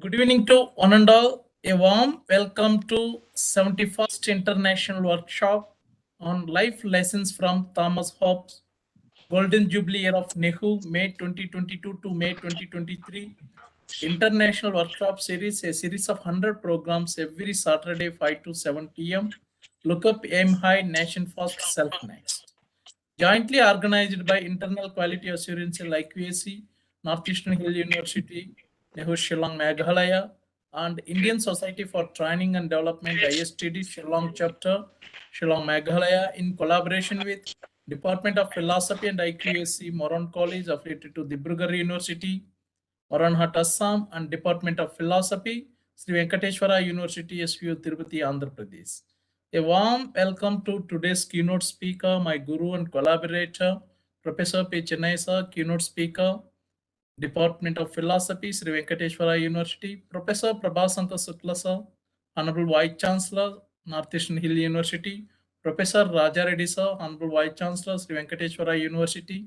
Good evening to one and all. A warm welcome to 71st International Workshop on Life Lessons from Thomas Hobbes, Golden Jubilee Year of NEHU, May 2022 to May 2023. International Workshop Series, a series of 100 programs every Saturday 5 to 7 p.m. Look up, aim high, nation first, self next. Jointly organized by Internal Quality Assurance IQAC, Northeastern Hill University, NEHU Shillong Meghalaya, and Indian Society for Training and Development ISTD Shillong Chapter, Shillong Meghalaya, in collaboration with Department of Philosophy and IQAC, Moran College affiliated to Dibrugarh University, MORANHAT Assam, and Department of Philosophy, Sri Venkateswara University, SVU Tirupati, Andhra Pradesh. A warm welcome to today's keynote speaker, my guru and collaborator, Professor P. Chennai sir, keynote speaker, Department of Philosophy, Sri Venkateswara University, Professor Prabhasankar Sukla sir, Honorable Vice Chancellor, Northeastern Hill University, Professor Raja Reddy sir, Honorable Vice Chancellor, Sri Venkateswara University,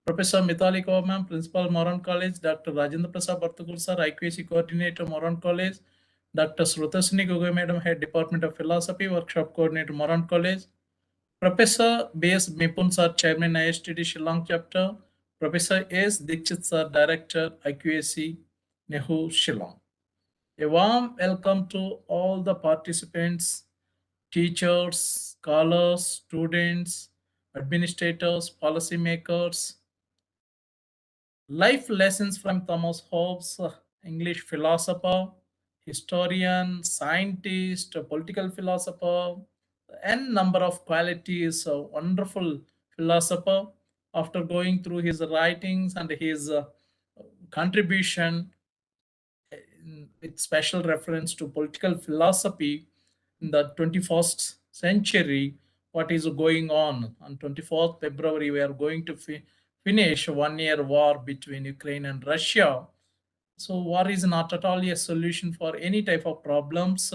Professor Mithali Kaur ma'am, Principal Moran College, Dr. Rajendra Prasad Bartukul sir, IQAC Coordinator Moran College, Dr. Srutasini Gogoi Madam, Head Department of Philosophy, Workshop Coordinator Moran College, Professor B.S. Mipun sir, Chairman ISTD Shillong Chapter, Professor S. Dikshit sir, Director IQAC NEHU Shillong. A warm welcome to all the participants, teachers, scholars, students, administrators, policymakers. Life lessons from Thomas Hobbes, English philosopher, historian, scientist, political philosopher, n number of qualities, a wonderful philosopher. After going through his writings and his contribution with special reference to political philosophy in the 21st century, what is going on 24th February, we are going to finish 1 year war between Ukraine and Russia. So war is not at all a solution for any type of problems.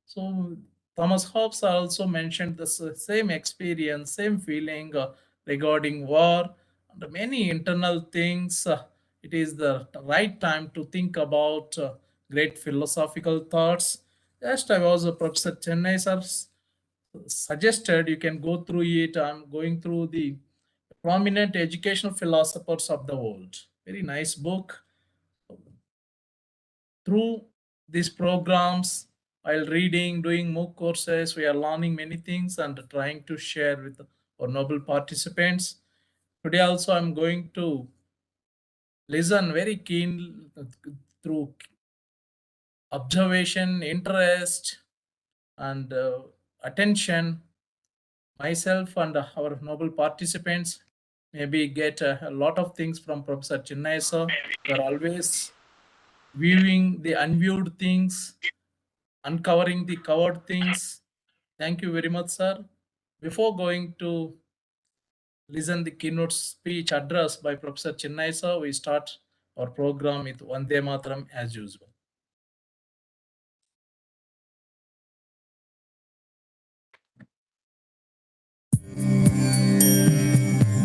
So Thomas Hobbes also mentioned the same experience, same feeling regarding war and many internal things. It is the right time to think about great philosophical thoughts. Just I was Professor Chennai sir suggested you can go through it. I'm going through the prominent educational philosophers of the world. Very nice book. Through these programs, while reading, doing MOOC courses, we are learning many things and trying to share with our noble participants. Today also I'm going to listen very keen through observation, interest, and attention. Myself and our noble participants maybe get a lot of things from Professor Chennai sir. We are always viewing the unviewed things, uncovering the covered things. Thank you very much, sir. Before going to listen the keynote speech address by Professor Chennai sir, we start our program with Vande Mataram as usual.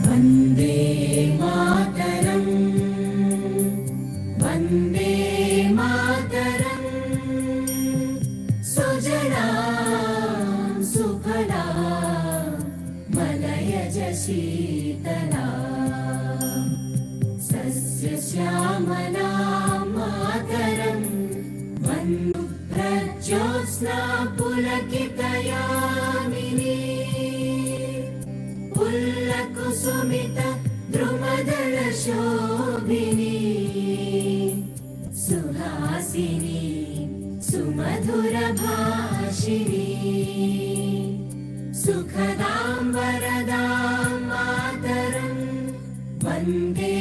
Vande Mataram, Vande Mataram, Sujalam Sukhalam, Malayaj Sheetalam, Sasya Shyamalam Mataram, Vandu Prajyosna Pulakitayamini, Pullakusumita Drumadala Shobhini, Suhasini Sumadhura Bhashini, Sukhadam Varadam Mataram, Vande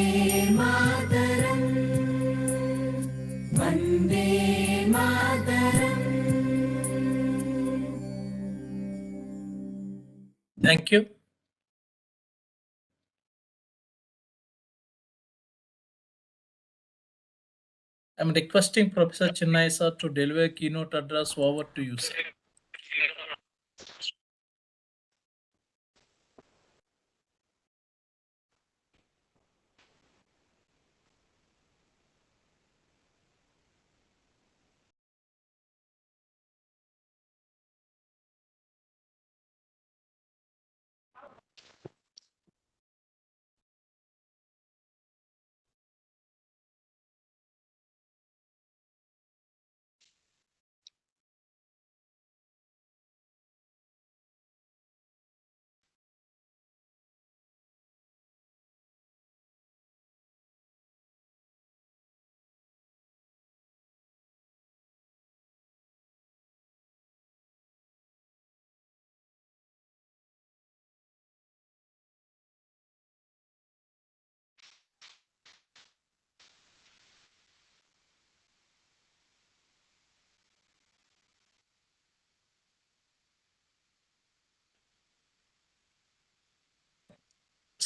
Mataram, Vande Mataram. Thank you. I'm requesting Professor Chennai sir to deliver a keynote address. Over to you, sir.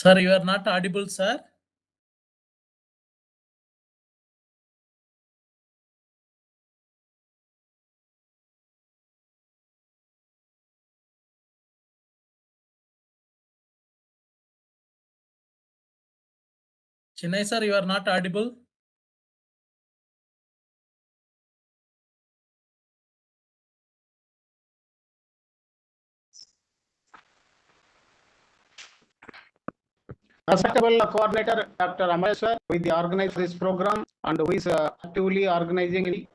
Sir, you are not audible, sir. Chennai, sir, you are not audible. Respectable coordinator, Dr. Ameswar, with the organizer of this program and who is actively organizing it.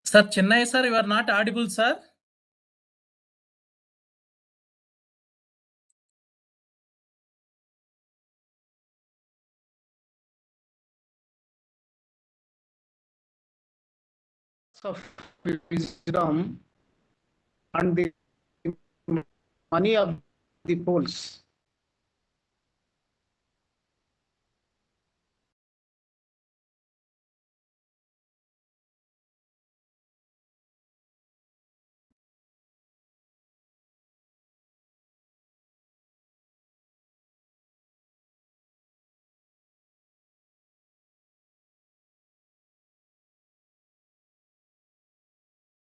Sir, Chennai, sir, you are not audible, sir. Of wisdom and the money of the pools.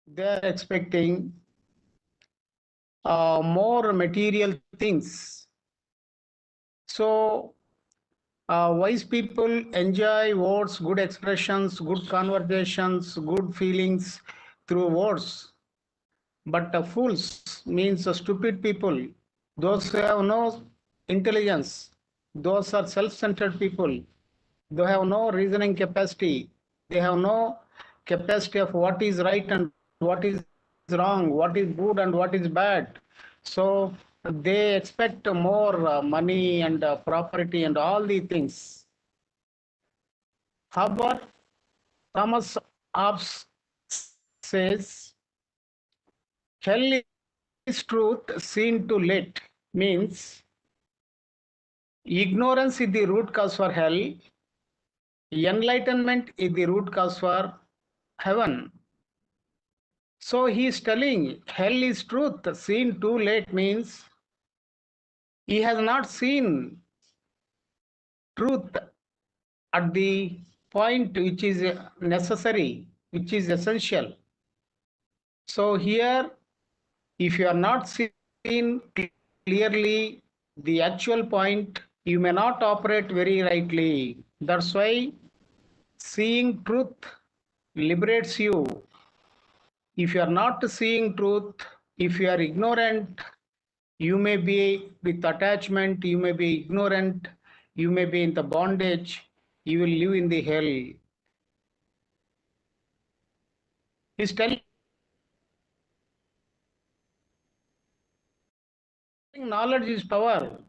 They're expecting more material things. So wise people enjoy words, good expressions, good conversations, good feelings through words. But fools means stupid people, those who have no intelligence, those are self-centered people. They have no reasoning capacity. They have no capacity of what is right and what is wrong, what is good and what is bad. So they expect more money and property and all these things. However, Thomas Hobbes says, hell is truth seen too late, means ignorance is the root cause for hell, enlightenment is the root cause for heaven. So he is telling hell is truth seen too late, means he has not seen truth at the point which is necessary, which is essential. So here, if you are not seen clearly the actual point, you may not operate very rightly. That's why seeing truth liberates you. If you are not seeing truth, if you are ignorant, you may be with attachment, you may be ignorant, you may be in the bondage, you will live in the hell. He's telling knowledge is power.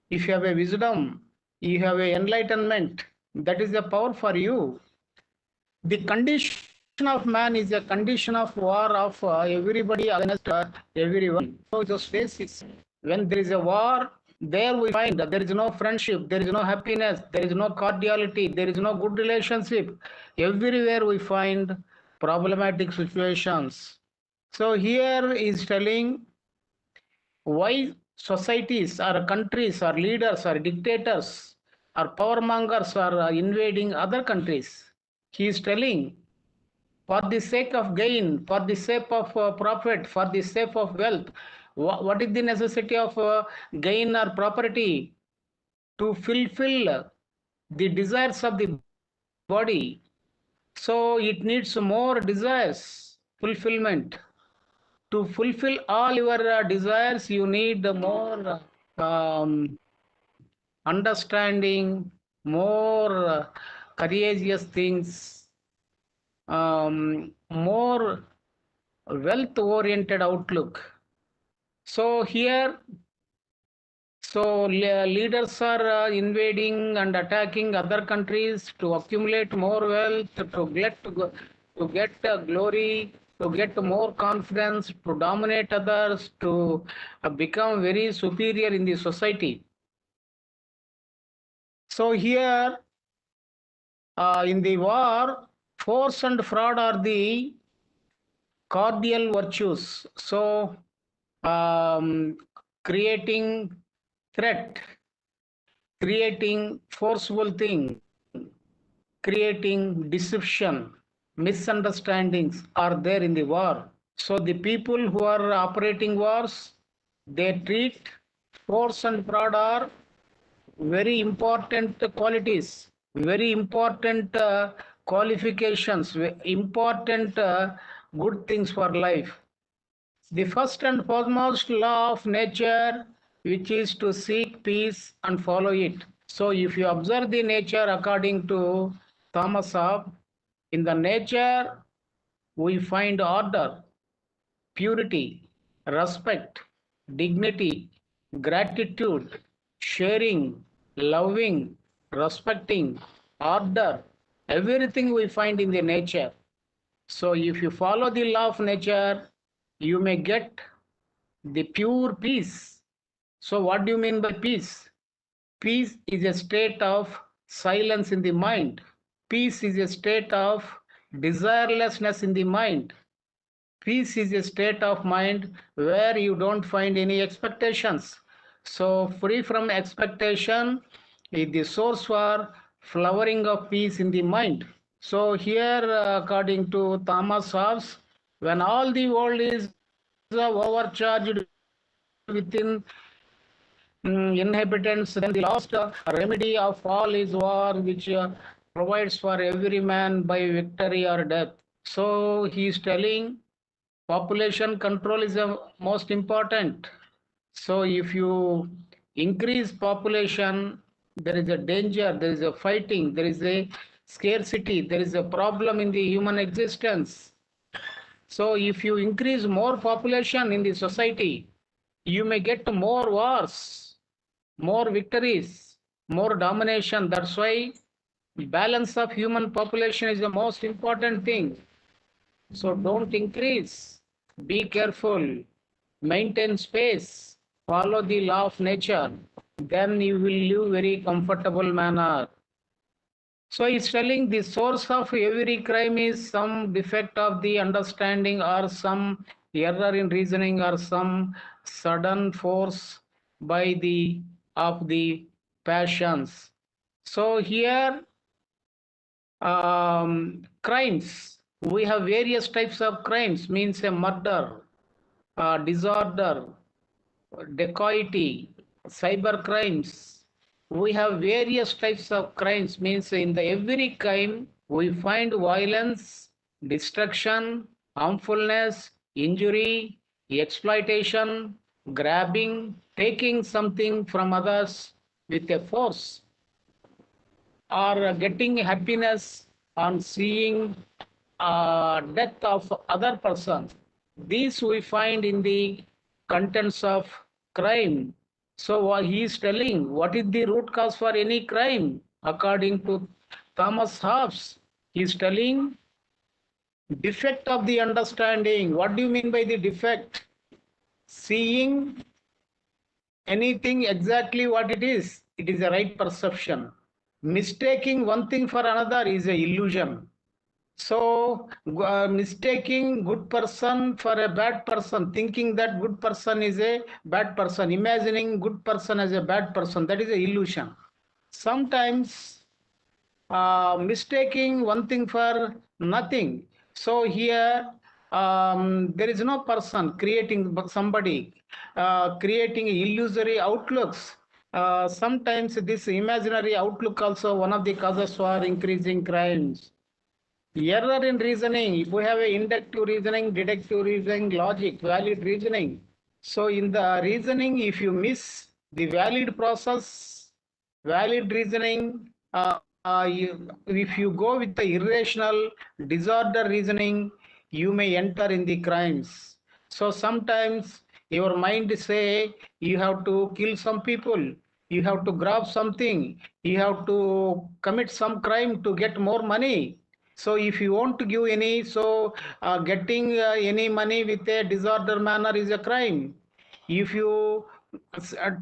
If you have a wisdom, you have a enlightenment, that is the power for you. The condition of man is a condition of war of everybody against everyone. So the space is, when there is a war, there we find that there is no friendship, there is no happiness, there is no cordiality, there is no good relationship. Everywhere we find problematic situations. So here is telling why societies or countries or leaders or dictators or power mongers are invading other countries. He is telling for the sake of gain, for the sake of profit, for the sake of wealth. What is the necessity of gain or property? To fulfill the desires of the body. So it needs more desires, fulfillment. To fulfill all your desires, you need more understanding, more courageous things, more wealth oriented outlook. So here, leaders are invading and attacking other countries to accumulate more wealth, to get glory, to get more confidence, to dominate others, to become very superior in the society. So here, in the war, force and fraud are the cordial virtues. So creating threat, creating forceful thing, creating deception, misunderstandings are there in the war. So the people who are operating wars, they treat force and fraud are very important qualities, very important qualifications, important good things for life. The first and foremost law of nature, which is to seek peace and follow it. So if you observe the nature according to Thomas Hobbes, in the nature we find order, purity, respect, dignity, gratitude, sharing, loving, respecting, order, everything we find in the nature. So if you follow the law of nature, you may get the pure peace. So what do you mean by peace? Peace is a state of silence in the mind. Peace is a state of desirelessness in the mind. Peace is a state of mind where you don't find any expectations. So free from expectation is the source for flowering of peace in the mind. So here, according to Thomas Hobbes, when all the world is overcharged within inhabitants, then the last remedy of all is war, which provides for every man by victory or death. So he is telling population control is the most important. So if you increase population, there is a danger, there is a fighting, there is a scarcity, there is a problem in the human existence. So if you increase more population in the society, you may get more wars, more victories, more domination. That's why balance of human population is the most important thing. So don't increase, be careful, maintain space, follow the law of nature, then you will live very comfortable manner. So it's telling the source of every crime is some defect of the understanding or some error in reasoning or some sudden force by the of the passions. So here crimes, we have various types of crimes, means a murder, disorder, dacoity, cyber crimes. We have various types of crimes, means in the every crime we find violence, destruction, harmfulness, injury, exploitation, grabbing, taking something from others with a force, or getting happiness on seeing death of other person. These we find in the contents of crime. So what he is telling, what is the root cause for any crime? According to Thomas Hobbes, he is telling defect of the understanding. What do you mean by the defect? Seeing anything exactly what it is a right perception. Mistaking one thing for another is an illusion. So mistaking good person for a bad person, thinking that good person is a bad person, imagining good person as a bad person, that is an illusion. Sometimes mistaking one thing for nothing. So here there is no person creating, but somebody creating illusory outlooks. Sometimes this imaginary outlook also one of the causes for increasing crimes. Error in reasoning. If we have a inductive reasoning, deductive reasoning, logic, valid reasoning. So in the reasoning, if you miss the valid process, valid reasoning, if you go with the irrational, disorder reasoning, you may enter in the crimes. So sometimes your mind say you have to kill some people, you have to grab something, you have to commit some crime to get more money. So if you want to give any, so getting any money with a disorder manner is a crime. If you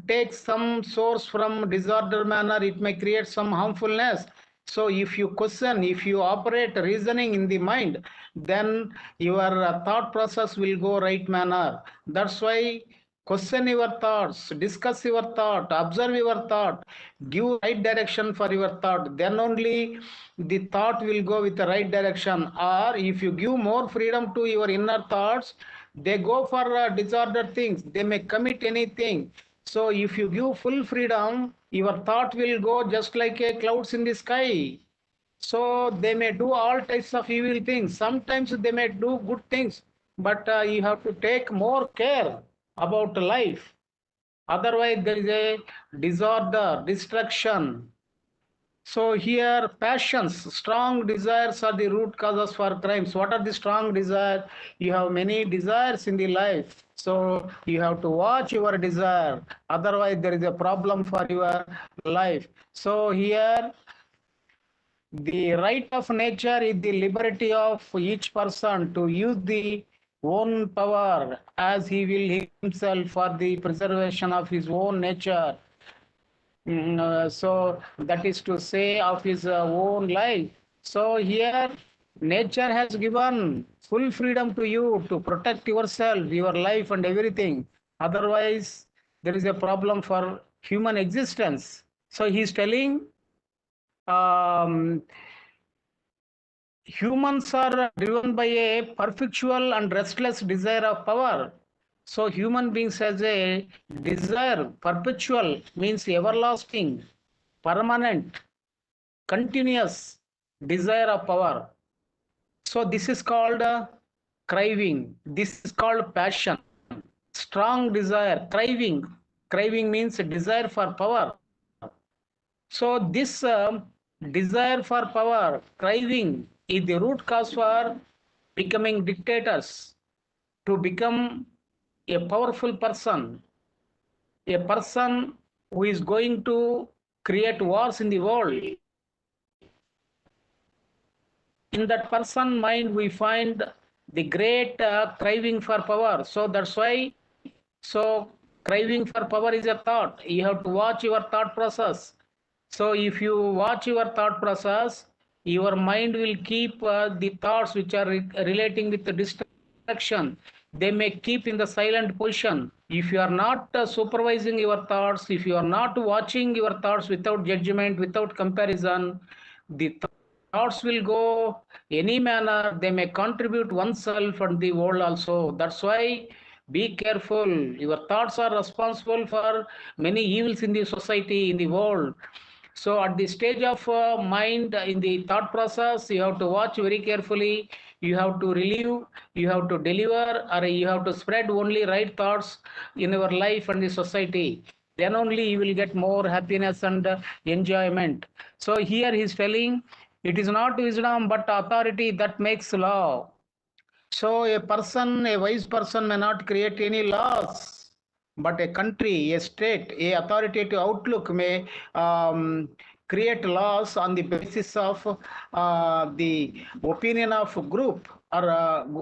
take some source from disorder manner, it may create some harmfulness. So if you question, if you operate reasoning in the mind, then your thought process will go right manner. That's why question your thoughts, discuss your thought, observe your thought, give right direction for your thought. Then only the thought will go with the right direction. Or if you give more freedom to your inner thoughts, they go for disordered things. They may commit anything. So if you give full freedom, your thought will go just like a clouds in the sky. So they may do all types of evil things. Sometimes they may do good things, but you have to take more care about life. Otherwise, there is a disorder, destruction. So here, passions, strong desires are the root causes for crimes. What are the strong desires? You have many desires in the life. So you have to watch your desire. Otherwise, there is a problem for your life. So here, the right of nature is the liberty of each person to use the own power as he will himself for the preservation of his own nature. So that is to say of his own life. So here nature has given full freedom to you to protect yourself, your life and everything. Otherwise, there is a problem for human existence. So he is telling um, humans are driven by a perpetual and restless desire of power. So human beings has a desire, perpetual means everlasting, permanent, continuous desire of power. So this is called craving. This is called passion. Strong desire, craving. Craving means desire for power. So this desire for power, craving, is the root cause for becoming dictators, to become a powerful person, a person who is going to create wars in the world. In that person mind, we find the great craving for power. So that's why, so craving for power is a thought. You have to watch your thought process. So if you watch your thought process, your mind will keep the thoughts which are relating with the distraction. They may keep in the silent position. If you are not supervising your thoughts, if you are not watching your thoughts without judgment, without comparison, the thoughts will go any manner. They may contribute oneself and the world also. That's why be careful. Your thoughts are responsible for many evils in the society, in the world. So at the stage of mind in the thought process, you have to watch very carefully. You have to relieve, you have to deliver, or you have to spread only right thoughts in your life and the society. Then only you will get more happiness and enjoyment. So here he is telling, it is not wisdom but authority that makes law. So a person, a wise person may not create any laws, but a country, a state, a authoritative outlook may create laws on the basis of the opinion of a group, or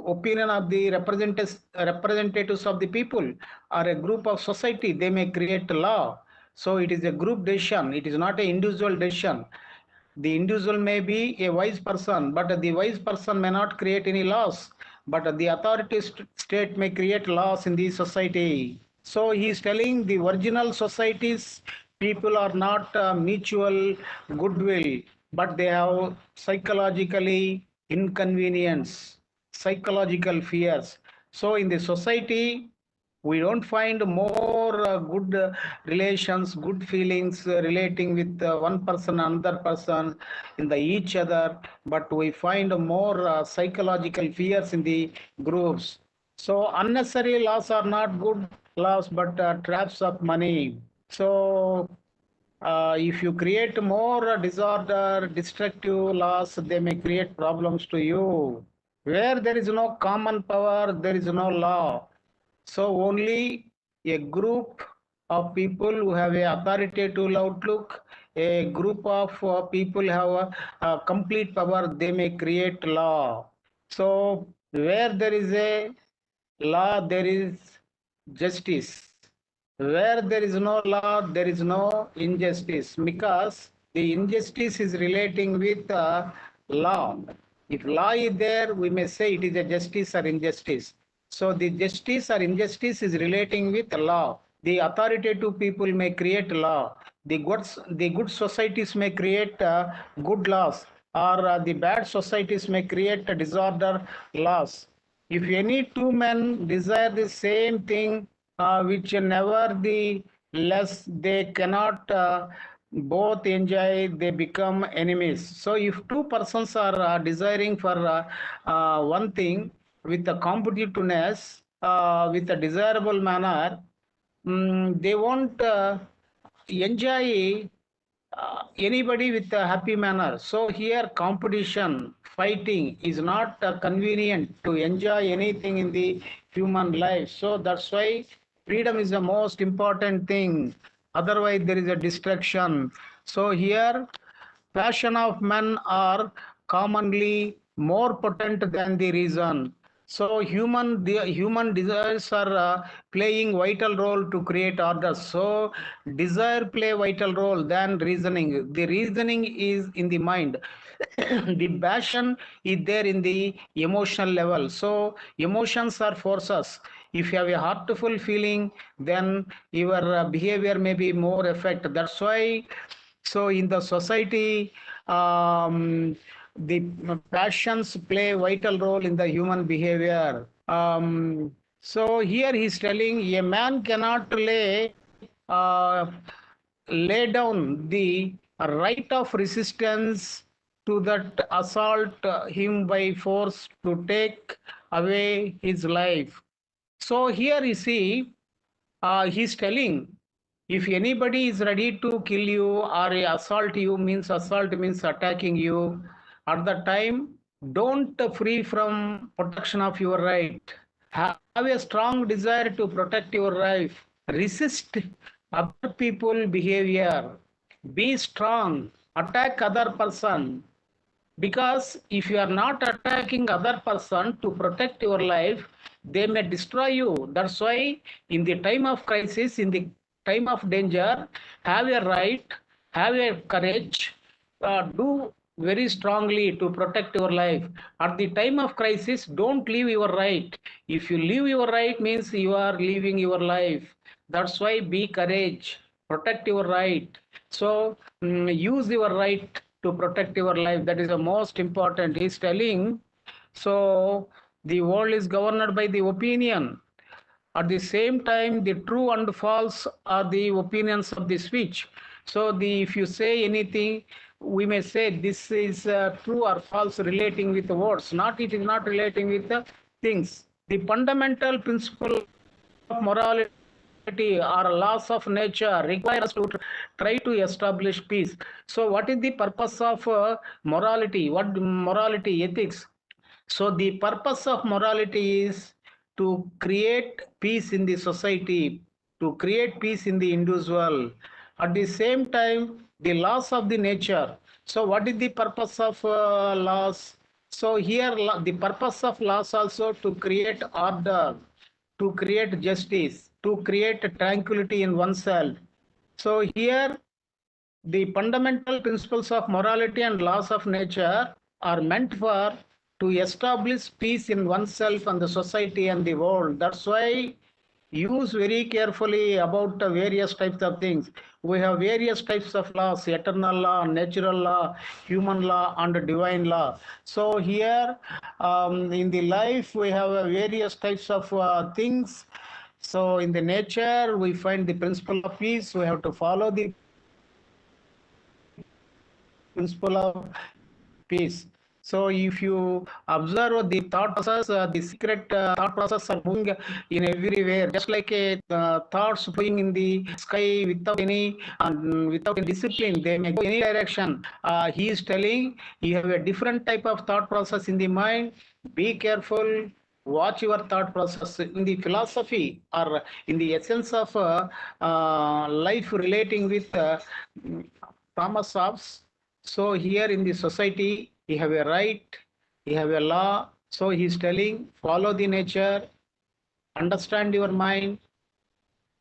opinion of the representatives of the people, or a group of society. They may create law. So it is a group decision. It is not an individual decision. The individual may be a wise person, but the wise person may not create any laws, but the authority state may create laws in the society. So he is telling the original societies, people are not mutual goodwill, but they have psychologically inconvenience. psychological fears. So in the society, we don't find more good relations, good feelings relating with one person, another person, in the each other, but we find more psychological fears in the groups. So unnecessary laws are not good laws, but traps of money. So if you create more disorder, destructive laws, they may create problems to you. Where there is no common power, there is no law. So only a group of people who have a authoritative outlook, a group of people have a complete power, they may create law. So where there is a law, there is justice. Where there is no law, there is no injustice, because the injustice is relating with law. If law is there, we may say it is a justice or injustice. So the justice or injustice is relating with law. The authoritative people may create law. The good societies may create good laws, or the bad societies may create disorder laws. If any two men desire the same thing, which never the less they cannot both enjoy, they become enemies. So if two persons are desiring for one thing with a competitiveness, with a desirable manner, they won't enjoy anybody with a happy manner. So here competition, fighting is not convenient to enjoy anything in the human life. So that's why freedom is the most important thing. Otherwise there is a destruction. So here passion of men are commonly more potent than the reason. So human desires are playing vital role to create order. So desire play vital role than reasoning. The reasoning is in the mind. The passion is there in the emotional level. So emotions are forces. If you have a heartful feeling, then your behavior may be more effect. That's why so in the society, the passions play a vital role in the human behavior. So here he's telling a man cannot lay down the right of resistance to that assault him by force to take away his life. So here you see, he's telling if anybody is ready to kill you or assault means attacking you, at the time don't free from protection of your right. Have a strong desire to protect your life. Resist other people behavior. Be strong. Attack other person, because if you are not attacking other person to protect your life, they may destroy you. That's why in the time of crisis, in the time of danger, have a right, have a courage, do very strongly to protect your life. At the time of crisis, don't leave your right. If you leave your right, means you are leaving your life. That's why be courage, protect your right. So use your right to protect your life. That is the most important. He's telling. So the world is governed by the opinion. At the same time, the true and false are the opinions of the speech. So if you say anything, we may say this is true or false relating with the words. It is not relating with the things. The fundamental principle of morality or laws of nature require us to try to establish peace. So what is the purpose of morality? What morality, ethics? So the purpose of morality is to create peace in the society, to create peace in the individual. At the same time, the laws of the nature. So what is the purpose of laws? So here the purpose of laws also to create order, to create justice, to create tranquility in oneself. So here the fundamental principles of morality and laws of nature are meant for to establish peace in oneself and the society and the world. That's why use very carefully about the various types of things. We have various types of laws: eternal law, natural law, human law, and divine law. So here In the life, we have various types of things. So in the nature, we find the principle of peace. We have to follow the principle of peace. So if you observe the thought process, the secret thought process are moving in everywhere, just like a thoughts flowing in the sky without any discipline. They may go any direction. He is telling you have a different type of thought process in the mind. Be careful. Watch your thought process in the philosophy or in the essence of life relating with Thomas Hobbes. So here in the society, you have a right, you have a law. So he's telling, follow the nature, understand your mind,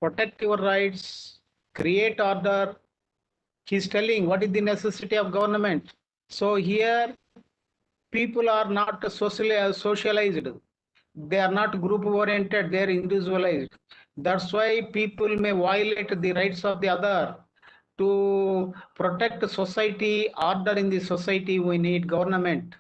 protect your rights, create order. He's telling what is the necessity of government. So here, people are not socialized. They are not group oriented, they are individualized. That's why people may violate the rights of the other. To protect society, order in the society, we need government.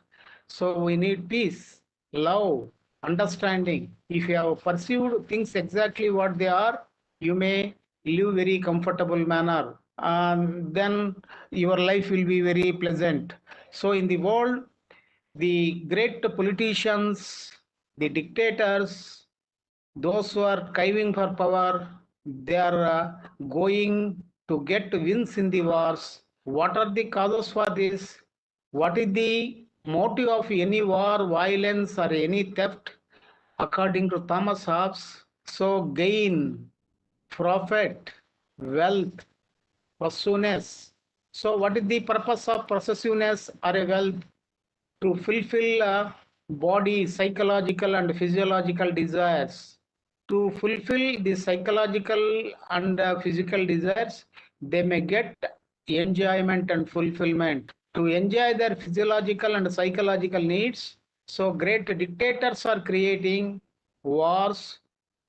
So we need peace, love, understanding. If you have pursued things exactly what they are, you may live very comfortable manner. Then your life will be very pleasant. So in the world, the great politicians, the dictators, those who are craving for power, they are going to get wins in the wars. What are the causes for this? What is the motive of any war, violence, or any theft? According to Thomas Hobbes, so gain, profit, wealth, possessiveness. So, what is the purpose of possessiveness or a wealth? To fulfill body, psychological, and physiological desires. To fulfill the psychological and physical desires, they may get enjoyment and fulfillment. To enjoy their physiological and psychological needs, so great dictators are creating wars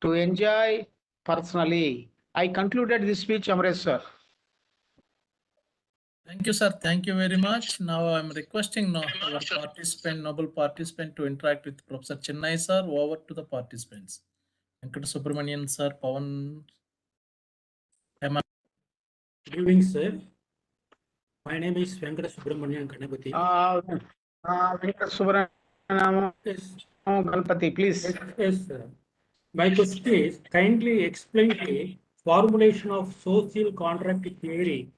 to enjoy personally. I concluded this speech, Amresh sir. Thank you, sir. Thank you very much. Now I'm requesting our participant, noble participant, to interact with Professor Chennai, sir. Over to the participants. Venkateswara, sir, Pawan. Good evening, sir. My name is Venkateswara Ganapati. Venkateswara Yes, Ganapati, please. yes, sir. My question is, kindly explain the formulation of social contract theory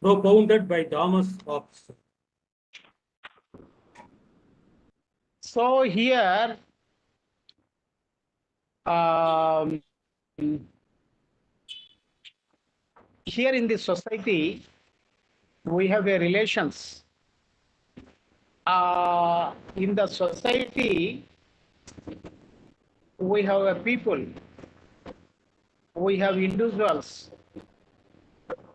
propounded by Thomas Hobbes. So here, here in this society, we have a relations. In the society, we have a people, we have individuals,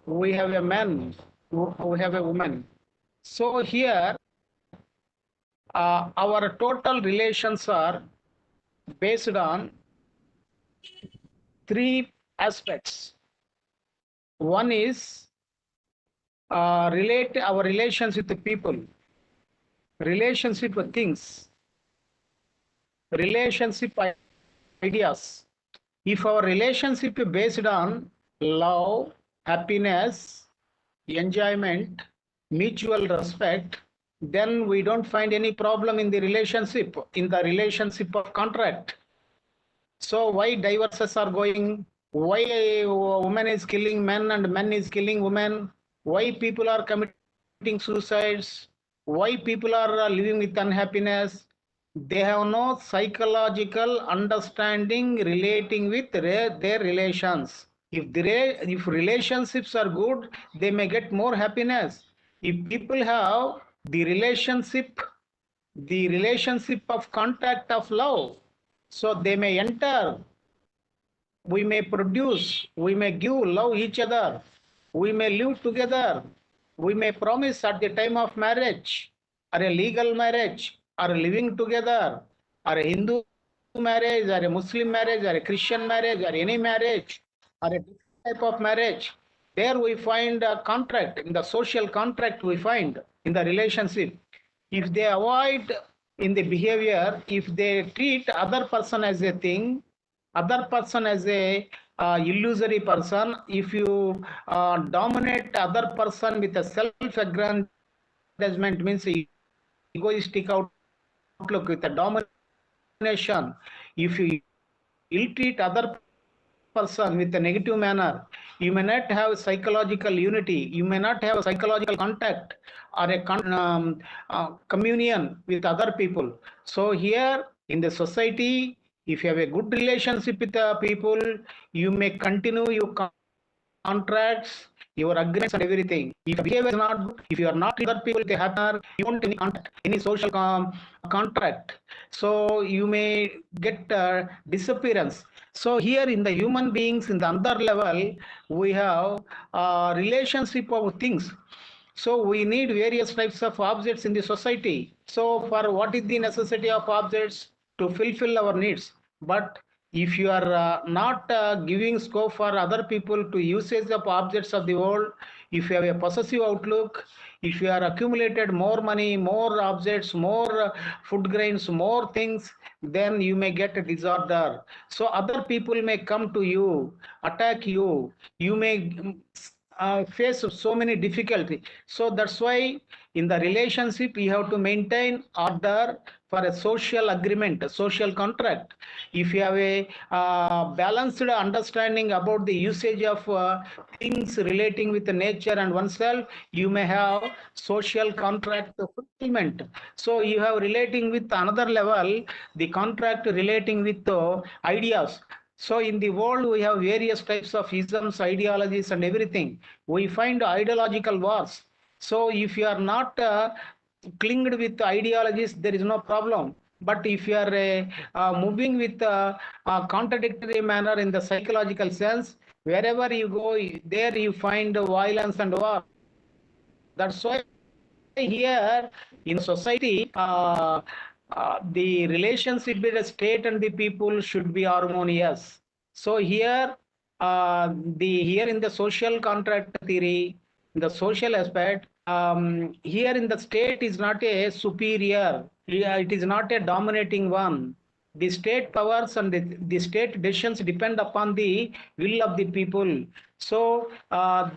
we have a man, we have a woman. So here, our total relations are based on three aspects. One is our relations with the people, relationship with things, relationship ideas. If our relationship is based on love, happiness, enjoyment, mutual respect, then we don't find any problem in the relationship of contract. So why divorces are going? Why a woman is killing men and men is killing women? Why people are committing suicides? Why people are living with unhappiness? They have no psychological understanding relating with their relations. If relationships are good, they may get more happiness. If people have the relationship of contact of love, so they may enter, we may produce, we may give, love each other, we may live together, we may promise at the time of marriage, or a legal marriage, or living together, or a Hindu marriage, or a Muslim marriage, or a Christian marriage, or any marriage, or a different type of marriage. There we find a contract, in the social contract we find in the relationship. If they avoid in the behavior, if they treat other person as a thing, other person as a illusory person, if you dominate other person with a self-aggrandizement, means egoistic outlook with a domination, if you ill-treat other person with a negative manner, you may not have psychological unity, you may not have a psychological contact or a communion with other people. So here in the society, if you have a good relationship with the people, you may continue your contracts, your agreements and everything. If behavior is not good, if you are not other people, they have you want any contact, any social contract. So you may get disappearance. So here in the human beings, in the other level, we have relationship of things. So we need various types of objects in the society. So for what is the necessity of objects? To fulfill our needs. But if you are not giving scope for other people to usage of objects of the world, if you have a possessive outlook, if you are accumulated more money, more objects, more food grains, more things, then you may get a disorder. So other people may come to you, attack you. You may face so many difficulties. So that's why in the relationship you have to maintain order for a social agreement, a social contract. If you have a balanced understanding about the usage of things relating with the nature and oneself, you may have social contract fulfillment. So you have relating with another level, the contract relating with ideas. So in the world, we have various types of isms, ideologies, and everything. We find ideological wars. So if you are not clinged with ideologies, there is no problem. But if you are moving with a contradictory manner in the psychological sense, wherever you go, there you find violence and war. That's why here in society, the relationship between the state and the people should be harmonious. So here, here in the social contract theory, in the social aspect, here in the state is not a superior, it is not a dominating one. The state powers and the state decisions depend upon the will of the people. So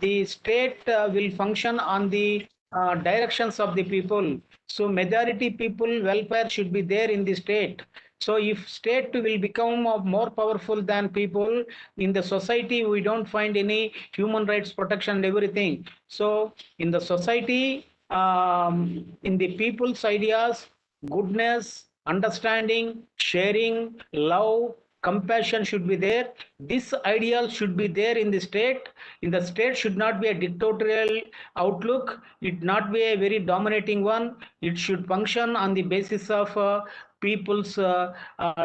the state will function on the directions of the people. So majority people welfare should be there in the state. So if state will become more powerful than people in the society, we don't find any human rights protection and everything. So in the society, in the people's ideas, goodness, understanding, sharing, love, compassion should be there. This ideal should be there in the state. In the state should not be a dictatorial outlook. It not be a very dominating one. It should function on the basis of people's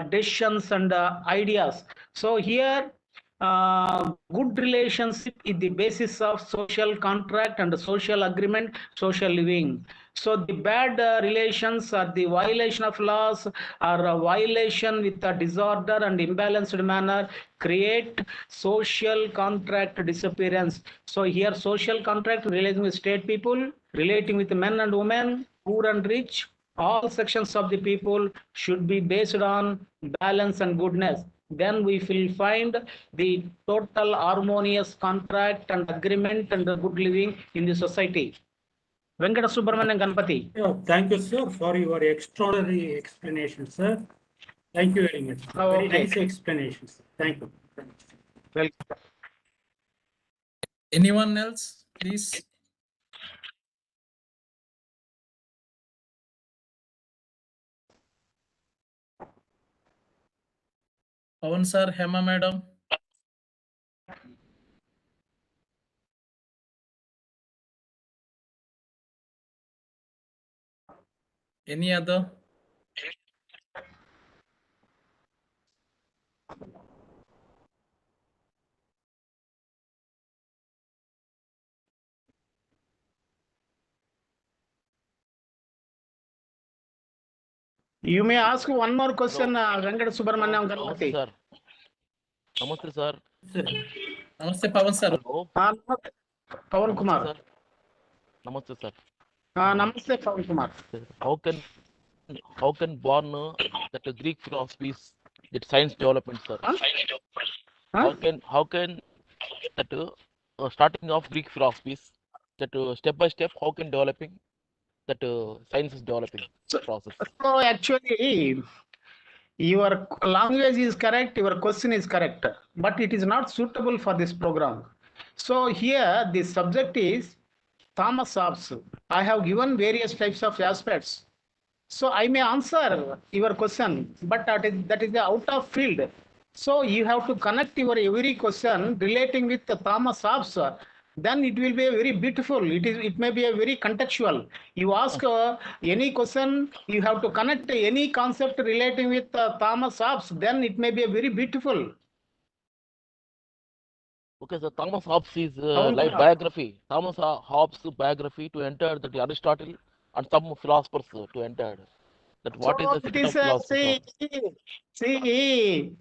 decisions and ideas. So here, good relationship is the basis of social contract and social agreement, social living. So the bad relations or the violation of laws or a violation with a disorder and imbalanced manner create social contract disappearance. So here social contract relating with state people, relating with men and women, poor and rich, all sections of the people should be based on balance and goodness. Then we will find the total harmonious contract and agreement and the good living in the society. Venkateswara Ganpati. Yeah, thank you, sir, for your extraordinary explanation, sir. Thank you very much. Very nice explanation, sir. Thank you. Welcome. Anyone else, please? Pawan sir, Hema madam. Any other? You may ask one more question, Venkateswara Ganpati. Sir. Namaste, sir. Namaste, Pawan sir. Hello. Pawan Kumar. Sir. Namaste, sir. Namaste, Pawan Kumar. How can how can born that Greek philosophies that science development, sir? Huh? How can that starting of Greek philosophies that step by step how can developing that science is developing So, process? so actually, your language is correct, your question is correct, but it is not suitable for this program. So here the subject is Thomas Hobbes. I have given various types of aspects. So I may answer your question, but that is out of field. So you have to connect your every question relating with the Thomas Hobbes. Then it will be a very beautiful. It may be a very contextual. You ask any question, you have to connect any concept relating with Thomas Hobbes. Then it may be a very beautiful. Okay, so Thomas Hobbes is life Avuna. biography. Thomas Hobbes' biography to enter that Aristotle and some philosophers to enter. That So what is the it secret is of philosophy, sir? see,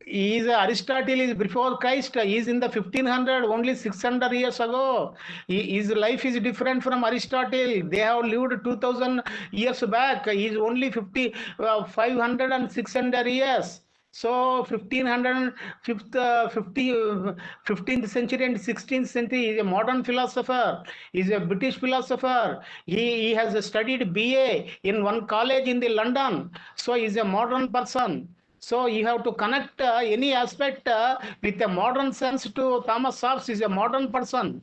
is Aristotle is before Christ. He is in the 1500, only 600 years ago. His life is different from Aristotle. They have lived 2000 years back. He is only 500 and 600 years. So 1500, 15th century and 16th century is a modern philosopher. He is a British philosopher. He has studied BA in one college in the London. So he is a modern person. So you have to connect any aspect with a modern sense to Thomas Hobbes is a modern person.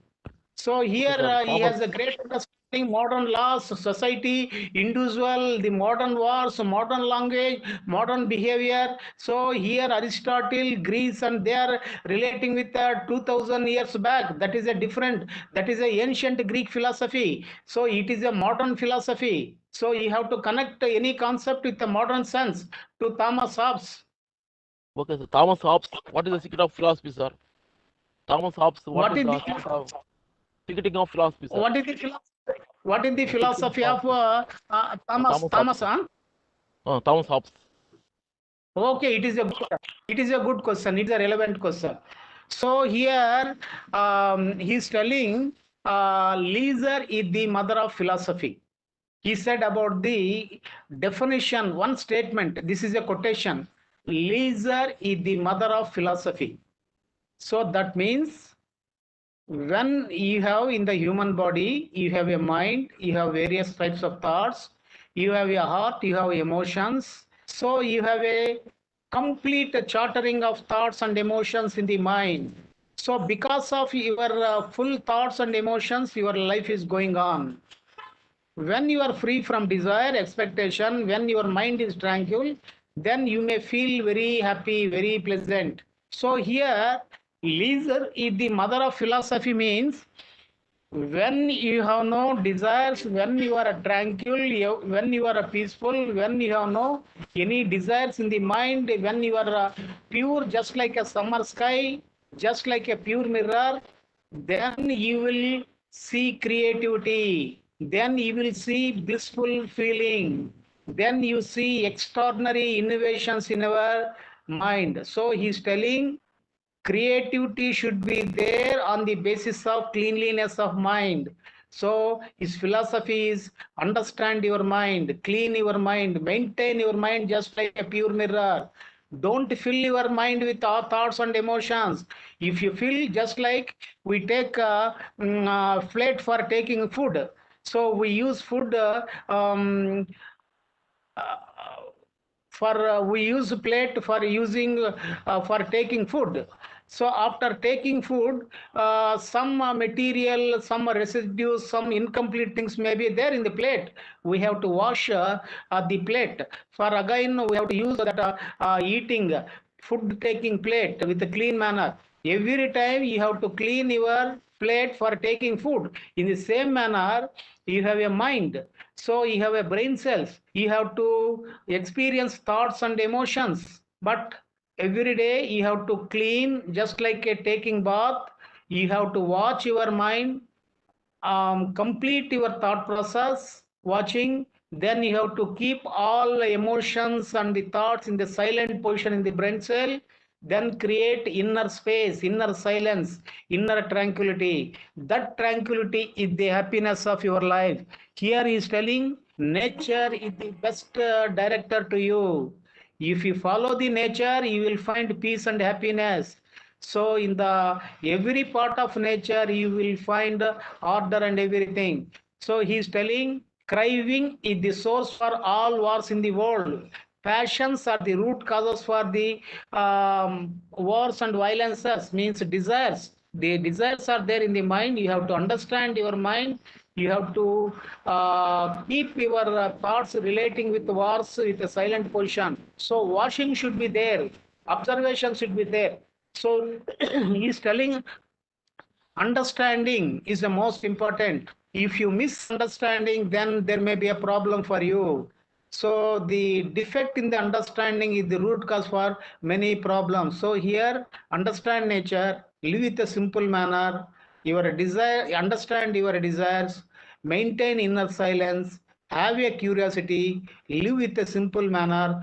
So Okay, here sir. he has a great understanding modern laws, society, individual, the modern wars, modern language, modern behavior. So here Aristotle, Greece, and they are relating with 2000 years back. That is a different, that is a ancient Greek philosophy. So it is a modern philosophy. So you have to connect any concept with a modern sense to Thomas Hobbes. Okay, so Thomas Hobbes, what is the secret of philosophy, sir? Thomas Hobbes, what What is is the the ticketing of philosophy, sir? what is the philosophy? What is the Ticketing philosophy of philosophy. Thomas? Thomas Hobbes. Thomas, huh? Thomas Hobbes. Okay, it is a good question. It's a relevant question. So here he's telling leisure is the mother of philosophy. He said about the definition, one statement. This is a quotation. Leisure is the mother of philosophy. So that means when you have in the human body, you have a mind, you have various types of thoughts, you have a heart, you have emotions. So you have a complete chartering of thoughts and emotions in the mind. So because of your full thoughts and emotions, your life is going on. When you are free from desire, expectation, when your mind is tranquil, then you may feel very happy, very pleasant. So here, leisure is the mother of philosophy means when you have no desires, when you are tranquil, when you are peaceful, when you have no any desires in the mind, when you are pure, just like a summer sky, just like a pure mirror, then you will see creativity, then you will see blissful feeling, then you see extraordinary innovations in our mind. So he's telling creativity should be there on the basis of cleanliness of mind. So his philosophy is understand your mind, clean your mind, maintain your mind just like a pure mirror. Don't fill your mind with all thoughts and emotions. If you fill, just like we take a plate for taking food, so we use food for we use plate for using for taking food. So after taking food, some material, some residues, some incomplete things may be there in the plate. We have to wash the plate. For again, we have to use that eating food taking plate with a clean manner. Every time you have to clean your plate for taking food. In the same manner, you have a mind. So you have a brain cells. You have to experience thoughts and emotions. But every day you have to clean just like a taking bath. You have to watch your mind, complete your thought process, watching. Then you have to keep all emotions and the thoughts in the silent position in the brain cell. then create inner space, inner silence, inner tranquility. That tranquility is the happiness of your life. Here he is telling nature is the best director to you. If you follow the nature, you will find peace and happiness. So in the every part of nature, you will find order and everything. So he is telling craving is the source for all wars in the world. Passions are the root causes for the wars and violences, means desires. The desires are there in the mind. You have to understand your mind. You have to keep your thoughts relating with wars with a silent position. So washing should be there. Observation should be there. So he is telling understanding is the most important. If you miss understanding, then there may be a problem for you. So the defect in the understanding is the root cause for many problems. So here, understand nature, live with a simple manner, your desire, understand your desires, maintain inner silence, have a curiosity, live with a simple manner,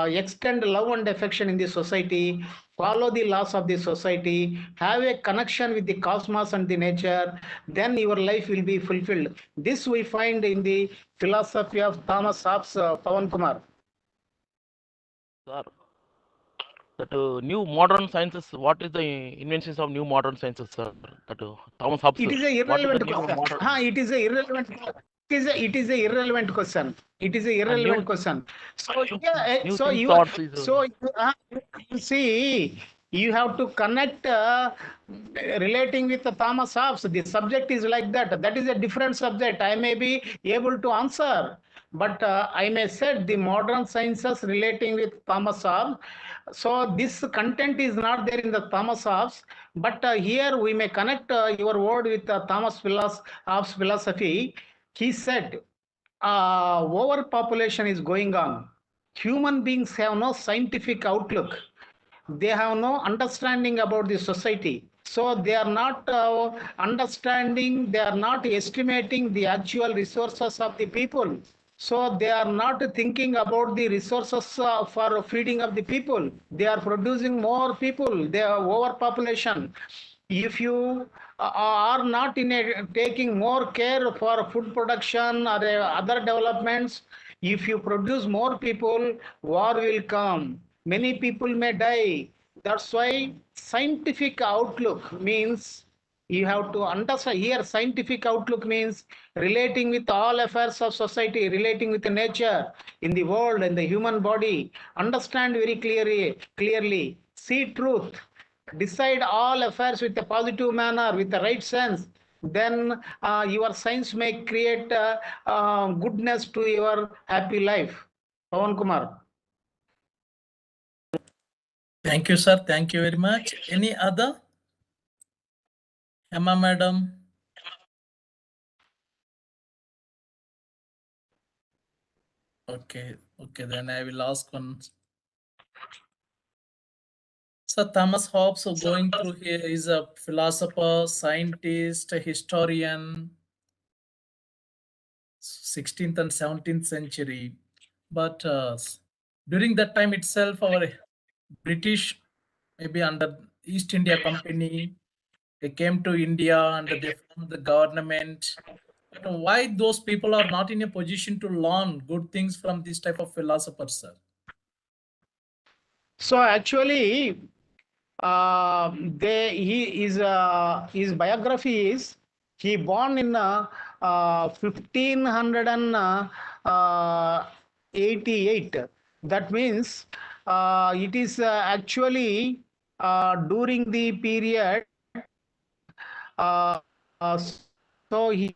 extend love and affection in the society, follow the laws of the society, have a connection with the cosmos and the nature, then your life will be fulfilled. This we find in the philosophy of Thomas Hobbes, Pawan Kumar. Sir, that new modern sciences, what is the inventions of new modern sciences, sir? That Thomas Hobbes. It is a What is the irrelevant new question. modern? It is a irrelevant. It is a irrelevant question. It is a irrelevant question. So yeah, new so think you thoughts is you see, you have to connect relating with the Thomas Hobbes. The subject is like that. That is a different subject. I may be able to answer, but I may set the modern sciences relating with Thomas Hobbes. So this content is not there in the Thomas Hobbes, but here we may connect your word with Thomas Hobbes' philosophy. He said, overpopulation is going on. Human beings have no scientific outlook. They have no understanding about the society. So they are not understanding, they are not estimating the actual resources of the people. So they are not thinking about the resources for feeding of the people. They are producing more people. They are overpopulation. If you are not taking more care for food production or other developments, if you produce more people, war will come. Many people may die. That's why scientific outlook means you have to understand here. Scientific outlook means relating with all affairs of society, relating with the nature in the world and the human body. Understand very clearly, see truth, decide all affairs with a positive manner, with the right sense. Then your science may create goodness to your happy life. Pawan Kumar. Thank you, sir. Thank you very much. Any other? Emma, madam. Okay, then I will ask one. So Thomas Hobbes, going through here, is a philosopher, scientist, a historian, 16th and 17th century. But during that time itself, our British, maybe under East India Company, they came to India and they formed the government. But why those people are not in a position to learn good things from this type of philosophers, sir? So actually, his biography is he born in 1588. That means it is actually during the period. So here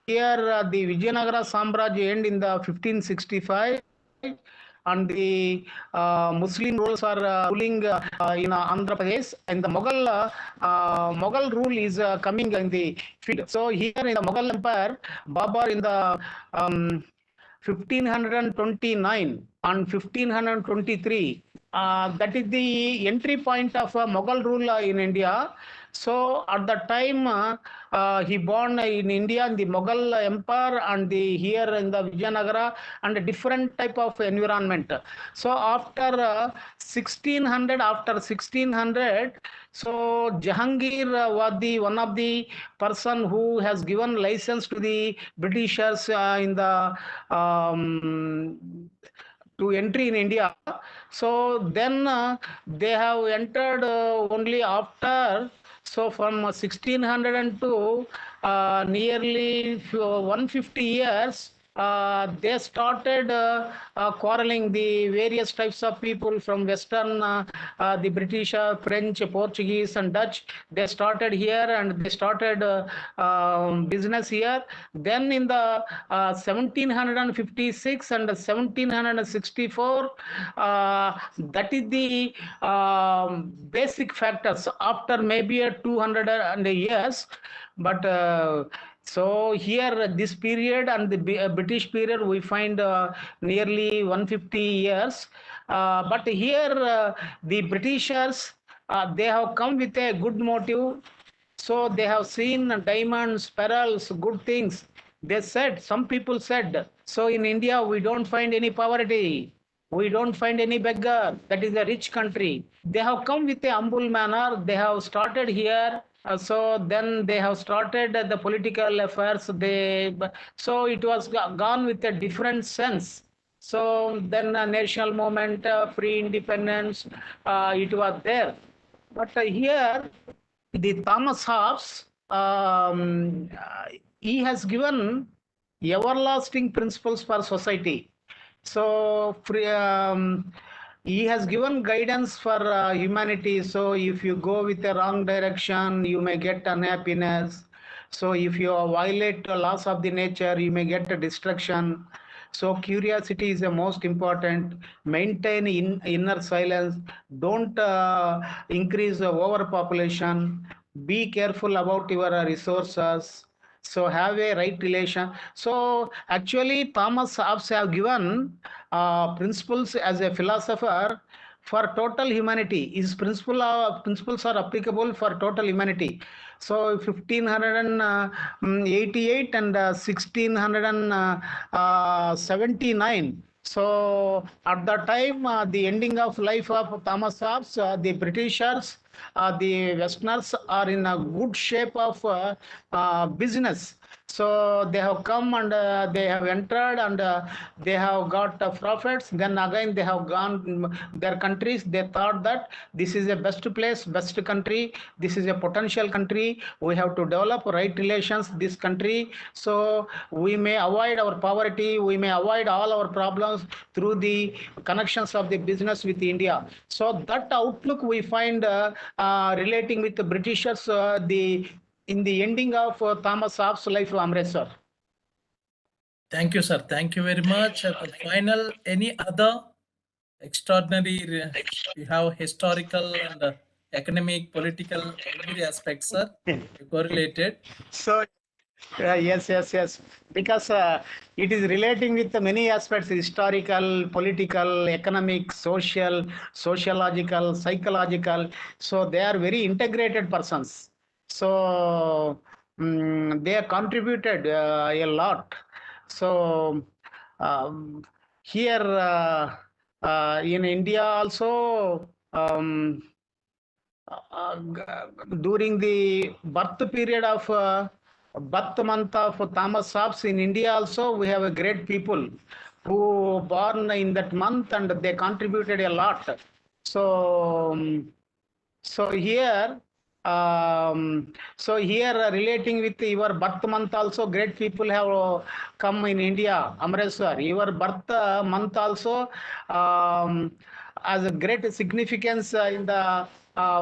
the Vijayanagara Samrajya end in the 1565, and the Muslim rulers are ruling in Andhra Pradesh, and the Mughal rule is coming in the field. So here in the Mughal Empire, Babur in the 1529 and 1523, that is the entry point of Mughal rule in India. So at that time, he born in India in the Mughal Empire and the here in the Vijayanagara and a different type of environment. So after 1600, so Jahangir was the one of the person who has given license to the Britishers in the to entry in India. So then they have entered only after. So from 1602, nearly 150 years, they started quarreling the various types of people from Western, the British, French, Portuguese, and Dutch. They started here and they started business here. Then in the 1756 and 1764, that is the basic factors after maybe 200 years. But so here this period and the British period we find nearly 150 years. But here the Britishers, they have come with a good motive. So they have seen diamonds, pearls, good things. They said, some people said, so in India we don't find any poverty. We don't find any beggar. That is a rich country. They have come with a humble manner. They have started here. So then they have started the political affairs. So it was gone with a different sense. So then a national movement, free independence, it was there. But here, the Thomas Hobbes, he has given everlasting principles for society. So he has given guidance for humanity. So if you go with the wrong direction, you may get unhappiness. So if you violate the laws of the nature, you may get a destruction. So curiosity is the most important. Maintain inner silence. Don't increase the overpopulation. Be careful about your resources. So have a right relation. So actually Thomas Hobbes have given principles as a philosopher for total humanity. His principles are applicable for total humanity. So 1588 and 1679. So at the time, the ending of life of Thomas Hobbes, the Britishers, the Westerners are in a good shape of business. So they have come and they have entered and they have got profits. Then again they have gone their countries. They thought that this is a best place, best country. This is a potential country. We have to develop right relations this country. So we may avoid our poverty. We may avoid all our problems through the connections of the business with India. So that outlook we find relating with the Britishers in the ending of Thomas Hobbes' life, Amrit sir. Thank you, sir. Thank you very much. At the final, any other extraordinary, you have historical and economic, political, every aspect, sir, correlated. So, yes. Because it is relating with many aspects, historical, political, economic, social, sociological, psychological. So they are very integrated persons. So they have contributed a lot. So here in India also, during the birth period of birth month of Thomas Hobbes in India also, we have a great people who born in that month and they contributed a lot. So here relating with your birth month also, great people have come in India. Amrit sir, your birth month also has a great significance in the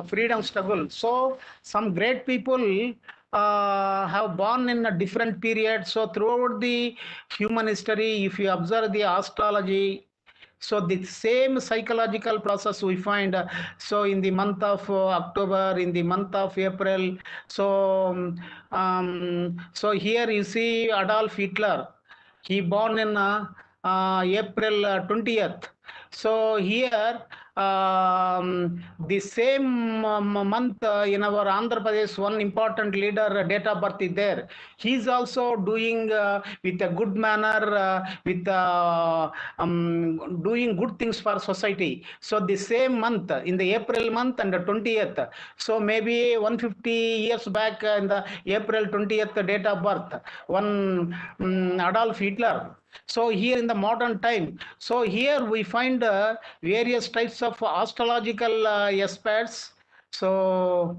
freedom struggle. So some great people have born in a different period. So throughout the human history, if you observe the astrology, so the same psychological process we find. So in the month of October, in the month of April, so here you see Adolf Hitler. He born in April 20th. So here the same month in our Andhra Pradesh, one important leader date of birth is there. He is also doing with a good manner, doing good things for society. So the same month, in the April month and the 20th, so maybe 150 years back in the April 20th date of birth, one Adolf Hitler. So here in the modern time, so here we find various types of astrological aspects. So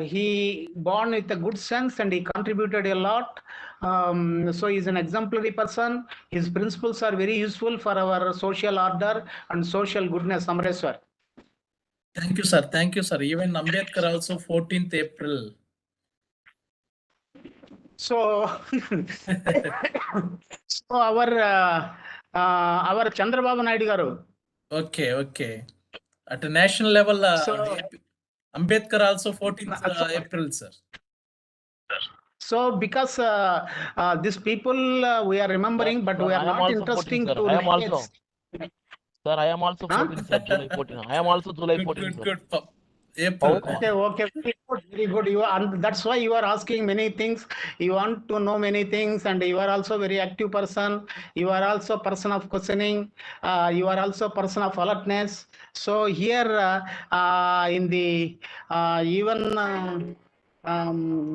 he born with a good sense and he contributed a lot. So he's an exemplary person. His principles are very useful for our social order and social goodness. Amreswar. Thank you, sir. Thank you, sir. Even Ambedkar also 14th April. So, so our Chandrababu Naidu garu. Okay, okay. At a national level, So- Ambedkar also 14th April, sir. So because these people we are remembering, but Sir, we are I am not also interesting 14, sir. to I am names. also. Sir, I am also Huh? 14, sir. July 14. I am also July 14, sir. Good. April. Okay, very good. You are, and that's why you are asking many things. You want to know many things, and you are also very active person. You are also person of questioning. You are also person of alertness. So here in the even.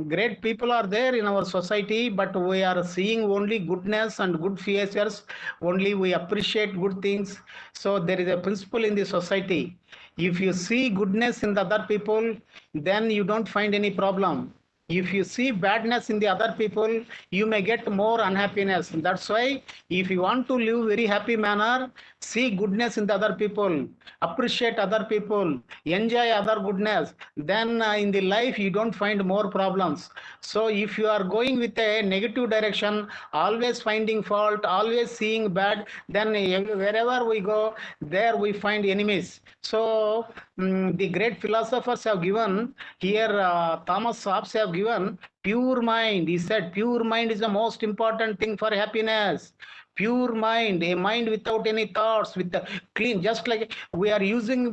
Great people are there in our society, but we are seeing only goodness and good features. Only we appreciate good things. So there is a principle in the society. If you see goodness in the other people, then you don't find any problem. If you see badness in the other people, you may get more unhappiness. That's why if you want to live very happy manner, see goodness in the other people, appreciate other people, enjoy other goodness, then in the life you don't find more problems. So if you are going with a negative direction, always finding fault, always seeing bad, then wherever we go, there we find enemies. So the great philosophers have given here, Thomas Hobbes have given pure mind. He said pure mind is the most important thing for happiness. Pure mind, a mind without any thoughts, with the clean, just like we are using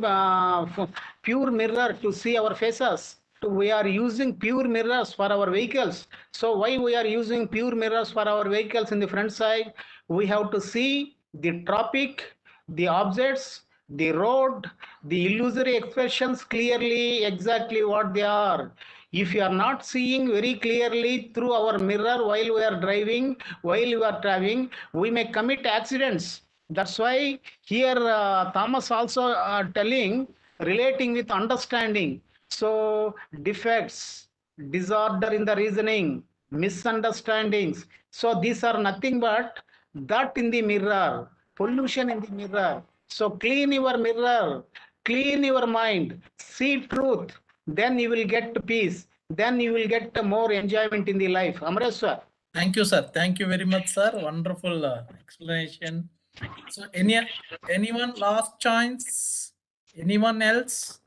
pure mirror to see our faces. We are using pure mirrors for our vehicles. So why we are using pure mirrors for our vehicles in the front side? We have to see the traffic, the objects, the road, the illusory expressions clearly, exactly what they are. If you are not seeing very clearly through our mirror while we are driving, while we are traveling, we may commit accidents. That's why here Thomas also telling, relating with understanding. So defects, disorder in the reasoning, misunderstandings. So these are nothing but that in the mirror, pollution in the mirror. So clean your mirror, clean your mind, see truth, then you will get peace, then you will get more enjoyment in the life. Amreswar. Thank you, sir. Thank you very much, sir. Wonderful explanation. So anyone last chance? Anyone else?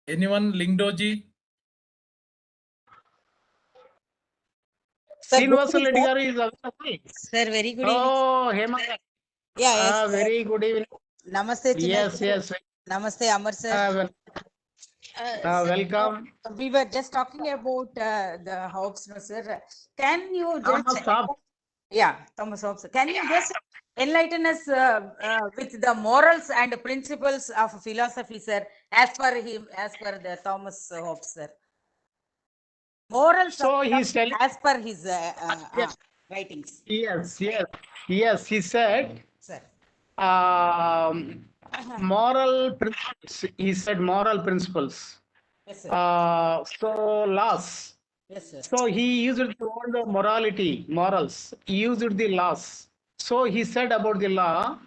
Anyone? Lingdoji? Sir, Srinivasa good Reddy evening, garu is available. sir. Very good evening. Oh, Hema. Yeah, yes. Sir. Very good evening. Namaste, Chinna. Yes. Namaste, Amar sir. Sir, Welcome. we were just talking about the Hobbes, no, sir. Can you just Thomas Hobbes. Can you just enlighten us with the morals and principles of philosophy, sir, as per him, as per the Thomas Hobbes, sir? Morals. So he's telling, as per his writings. Yes. He said, Sir. Moral principles. He said moral principles. Yes, sir. So laws. Yes, sir. So he used the word morality, morals. He used the laws. So he said about the law,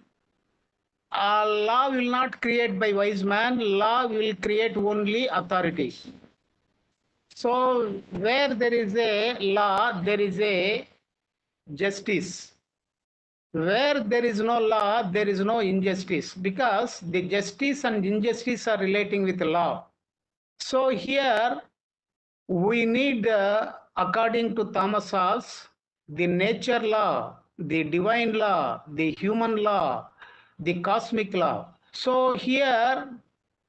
law will not create by wise man. Law will create only authority. So where there is a law, there is a justice. Where there is no law, there is no injustice, because the justice and injustice are relating with the law. So here we need, according to Thomas Hobbes, the nature law, the divine law, the human law, the cosmic law. So here,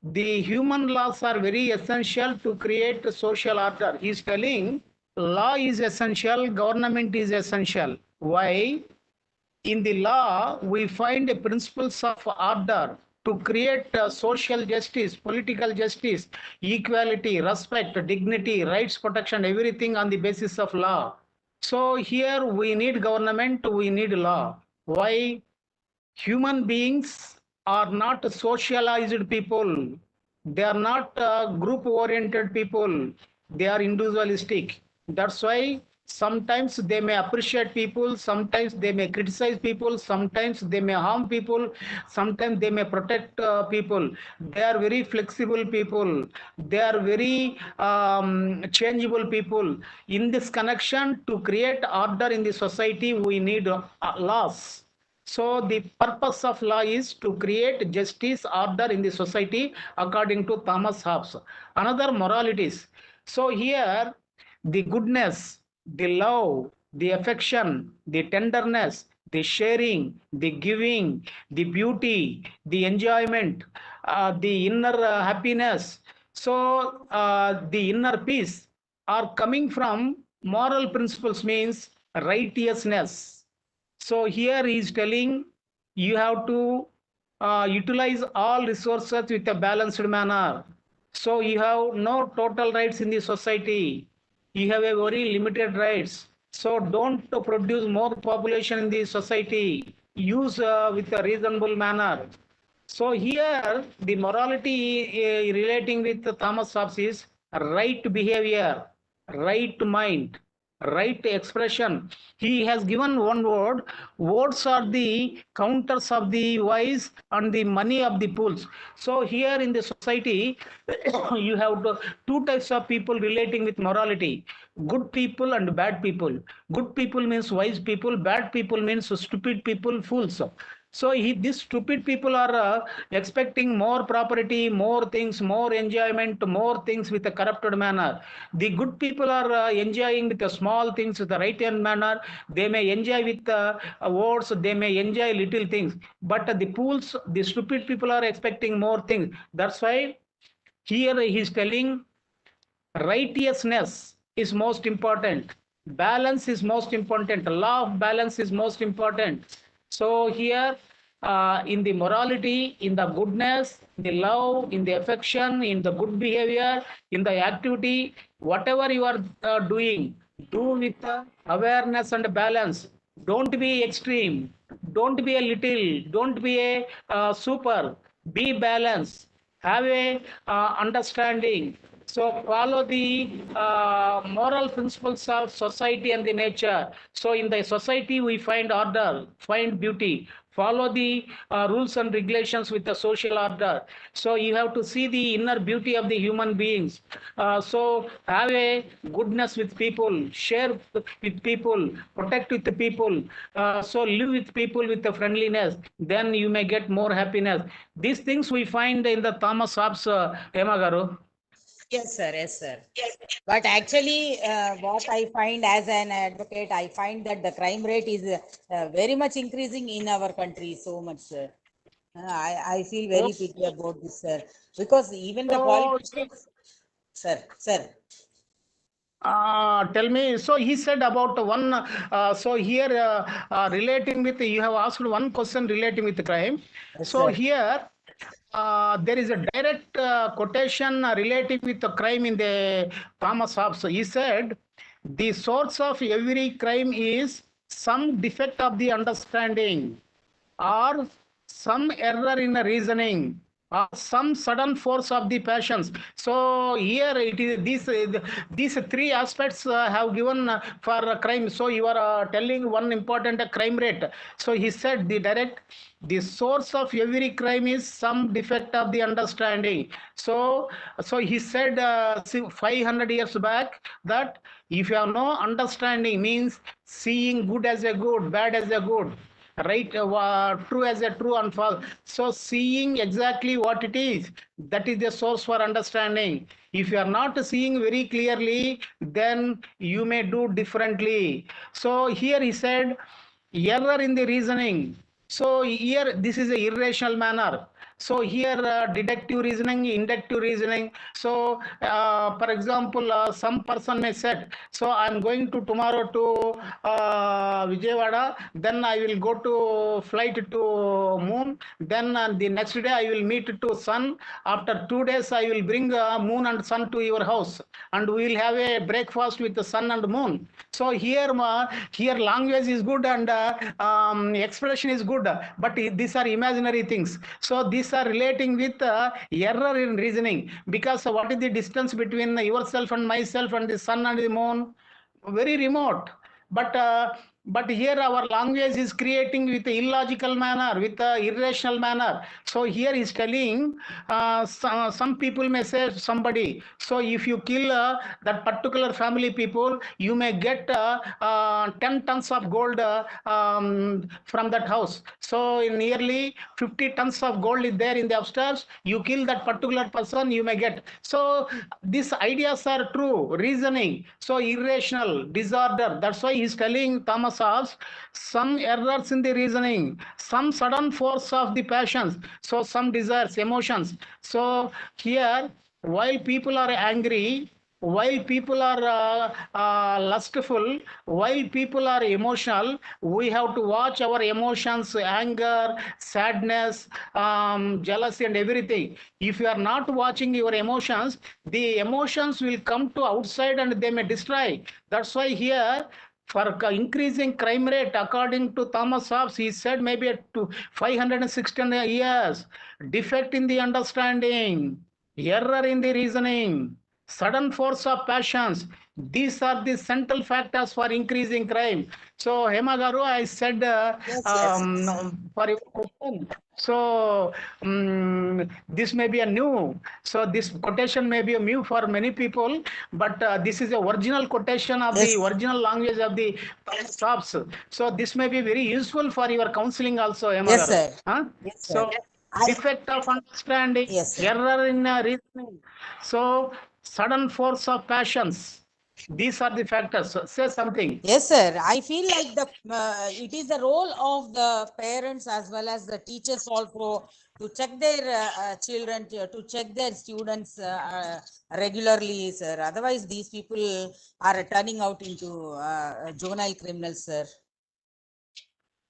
the human laws are very essential to create a social order. He is telling law is essential, government is essential. Why? In the law, we find the principles of order to create social justice, political justice, equality, respect, dignity, rights protection, everything on the basis of law. So here we need government, we need law. Why? Human beings are not socialized people. They are not group oriented people. They are individualistic. That's why sometimes they may appreciate people, sometimes they may criticize people, sometimes they may harm people, sometimes they may protect people. They are very flexible people. They are very changeable people. In this connection, to create order in the society, we need laws. So the purpose of law is to create justice, order in the society according to Thomas Hobbes. Another moralities. So here the goodness, the love, the affection, the tenderness, the sharing, the giving, the beauty, the enjoyment, the inner happiness. So the inner peace are coming from moral principles, means righteousness. So here he is telling you have to utilize all resources with a balanced manner. So you have no total rights in the society. You have a very limited rights. So don't produce more population in the society. Use with a reasonable manner. So here the morality relating with Thomas Hobbes is right behavior, right mind, right expression. He has given one word. Words are the counters of the wise and the money of the fools. So here in the society, you have two types of people relating with morality: good people and bad people. Good people means wise people, bad people means stupid people, fools. So these stupid people are expecting more property, more things, more enjoyment, more things with a corrupted manner. The good people are enjoying with the small things with the right hand manner. They may enjoy with words, they may enjoy little things. But the fools, the stupid people are expecting more things. That's why here he is telling righteousness is most important, balance is most important, law of balance is most important. So here in the morality, in the goodness, the love, in the affection, in the good behavior, in the activity, whatever you are doing, do with awareness and balance. Don't be extreme, don't be a little, don't be a super, be balanced, have a understanding. So follow the moral principles of society and the nature. So in the society we find order, find beauty, follow the rules and regulations with the social order. So you have to see the inner beauty of the human beings. So have a goodness with people, share with people, protect with the people. So live with people with the friendliness. Then you may get more happiness. These things we find in the Thomas Hobbes, Hema Garu. Yes, sir. Yes, sir. But actually, what I find as an advocate, I find that the crime rate is very much increasing in our country. So much, sir. I feel very pity about this, sir, because even the politicians, sir. Tell me, so he said about one, so here relating with, you have asked one question relating with crime. Yes, So sir. here there is a direct quotation relating with the crime in the Thomas Hobbes. He said, the source of every crime is some defect of the understanding, or some error in the reasoning, or some sudden force of the passions. So here it is these three aspects have given for crime. So you are telling one important crime rate. So he said the source of every crime is some defect of the understanding. So he said 500 years back that if you have no understanding, means seeing good as a good, bad as a good, right? True as a true and false. So seeing exactly what it is, that is the source for understanding. If you are not seeing very clearly, then you may do differently. So here he said, error in the reasoning. So here this is a irrational manner. So here deductive reasoning, inductive reasoning. So for example, some person may say, so I'm going to tomorrow to Vijayawada, then I will go to flight to moon, then the next day I will meet to sun. After 2 days I will bring moon and sun to your house, and we will have a breakfast with the sun and moon. So here language is good and expression is good, but these are imaginary things. So these are relating with error in reasoning, because what is the distance between yourself and myself and the sun and the moon? Very remote. But here our language is creating with illogical manner, with irrational manner. So here is telling, some people may say somebody, so if you kill that particular family people, you may get 10 tons of gold from that house. So nearly 50 tons of gold is there in the upstairs. You kill that particular person, you may get. So these ideas are true, reasoning. So irrational, disorder. That's why he's telling Thomas Hobbes, some errors in the reasoning, some sudden force of the passions. So some desires, emotions. So here, while people are angry, while people are lustful, while people are emotional, we have to watch our emotions, anger, sadness, jealousy and everything. If you are not watching your emotions, the emotions will come to outside and they may destroy. That's why here, for increasing crime rate, according to Thomas Hobbes, he said maybe to 516 years, defect in the understanding, error in the reasoning, sudden force of passions. These are the central factors for increasing crime. So Hema Garu, I said for your question. So this may be a new. So this quotation may be a new for many people, but this is the original quotation of the original language of the Hobbes. So this may be very useful for your counseling also, Hema Yes, Garu. sir. Huh? Yes, sir. So defect of understanding, Yes, sir. error in reasoning. So sudden force of passions. These are the factors. So, say something. Yes, sir. I feel like it is the role of the parents as well as the teachers also to check their children, to check their students regularly, sir. Otherwise, these people are turning out into juvenile criminals, sir.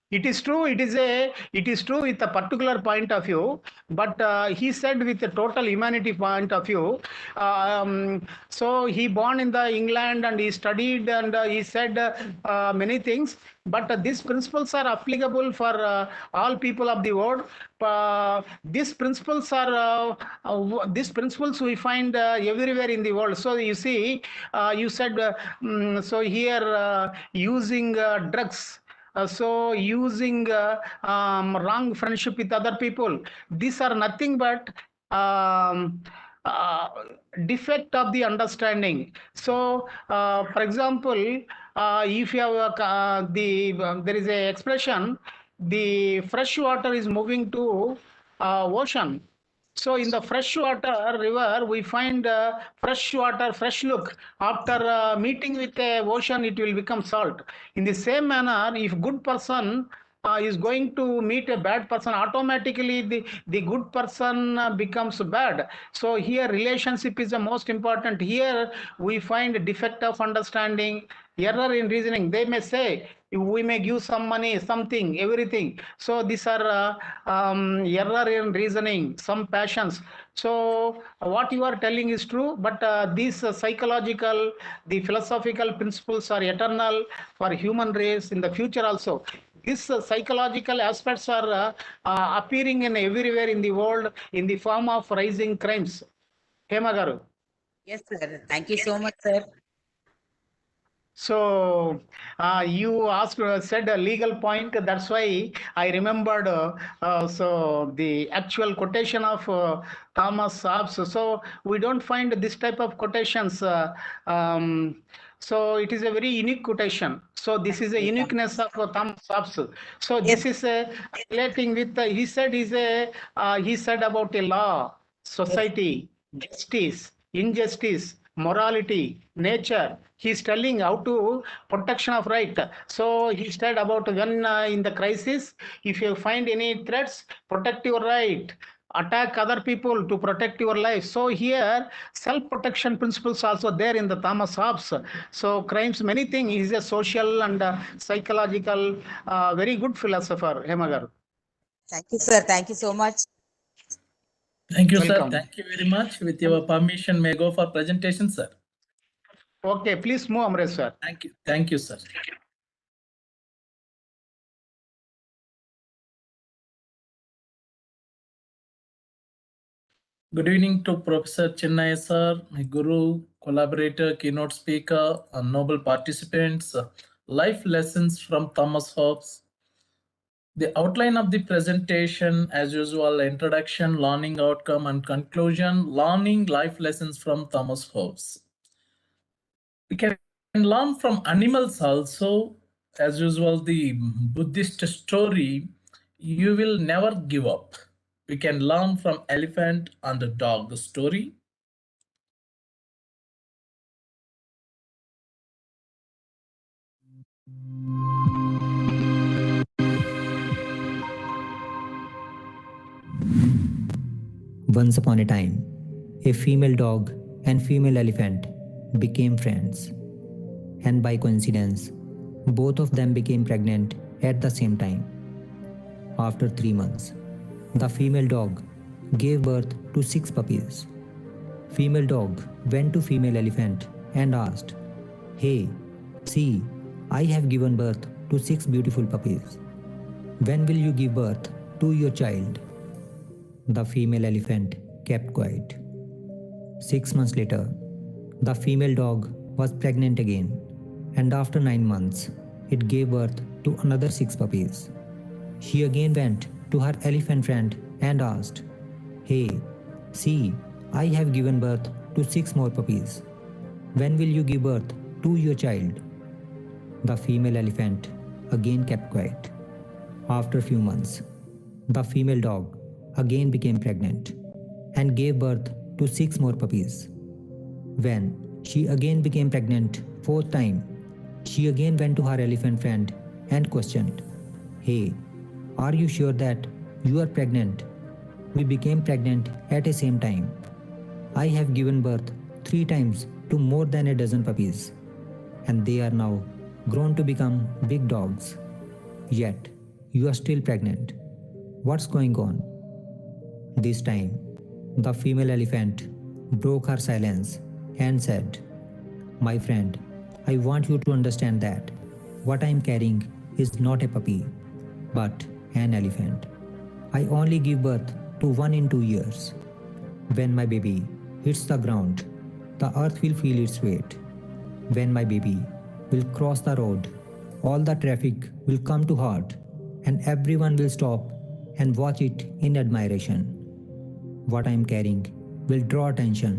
It is true. It is true with a particular point of view, but he said with a total humanity point of view. So he born in the England and he studied and he said many things. But these principles are applicable for all people of the world. These principles we find everywhere in the world. So you see, you said so here using drugs. So using wrong friendship with other people, these are nothing but defect of the understanding. So for example, if you have there is a expression, the fresh water is moving to ocean. So in the freshwater river, we find fresh water, fresh look. After meeting with the ocean, it will become salt. In the same manner, if good person is going to meet a bad person, automatically the good person becomes bad. So here relationship is the most important. Here we find defect of understanding, error in reasoning. They may say, we may give some money, something, everything. So these are error in reasoning, some passions. So what you are telling is true, but these psychological, the philosophical principles are eternal for human race in the future also. These psychological aspects are appearing in everywhere in the world in the form of rising crimes. Hema Garu. Yes, sir. Thank you so much, sir. So you asked, said a legal point. That's why I remembered. So the actual quotation of Thomas Hobbes. So we don't find this type of quotations. So it is a very unique quotation. So this is a uniqueness of Thomas Hobbes. So this is relating with he said he said about a law, society, justice, injustice, morality, nature. He's telling how to protection of right. So he said about when in the crisis, if you find any threats, protect your right. Attack other people to protect your life. So here self-protection principles also there in the Thomas Hobbes. So crimes, many things. He's a social and psychological, very good philosopher, Hemagar. Thank you, sir. Thank you so much. Thank you, sir. Welcome. Thank you very much. With your permission, may I go for presentation, sir? Okay, please move, Amresh, sir. Thank you. Thank you, sir. Good evening to Professor Chennai, sir, my guru, collaborator, keynote speaker, and noble participants. Life lessons from Thomas Hobbes. The outline of the presentation, as usual, introduction, learning outcome, and conclusion, learning life lessons from Thomas Hobbes. We can learn from animals also, as usual, the Buddhist story, you will never give up. We can learn from elephant and the dog story. Once upon a time, a female dog and female elephant became friends. And by coincidence, both of them became pregnant at the same time. After 3 months, the female dog gave birth to 6 puppies. Female dog went to female elephant and asked, "Hey, see, I have given birth to 6 beautiful puppies. When will you give birth to your child?" The female elephant kept quiet. 6 months later, the female dog was pregnant again, and after 9 months, it gave birth to another 6 puppies. She again went to her elephant friend and asked, "Hey, see, I have given birth to 6 more puppies. When will you give birth to your child?" The female elephant again kept quiet. After a few months, the female dog again became pregnant and gave birth to 6 more puppies. When she again became pregnant 4th time, she again went to her elephant friend and questioned, "Hey, are you sure that you are pregnant? We became pregnant at the same time. I have given birth 3 times to more than a dozen puppies, and they are now grown to become big dogs. Yet, you are still pregnant. What's going on?" This time, the female elephant broke her silence and said, "My friend, I want you to understand that what I am carrying is not a puppy, but an elephant. I only give birth to 1 in 2 years. When my baby hits the ground, the earth will feel its weight. When my baby will cross the road, all the traffic will come to halt, and everyone will stop and watch it in admiration. What I am carrying will draw attention.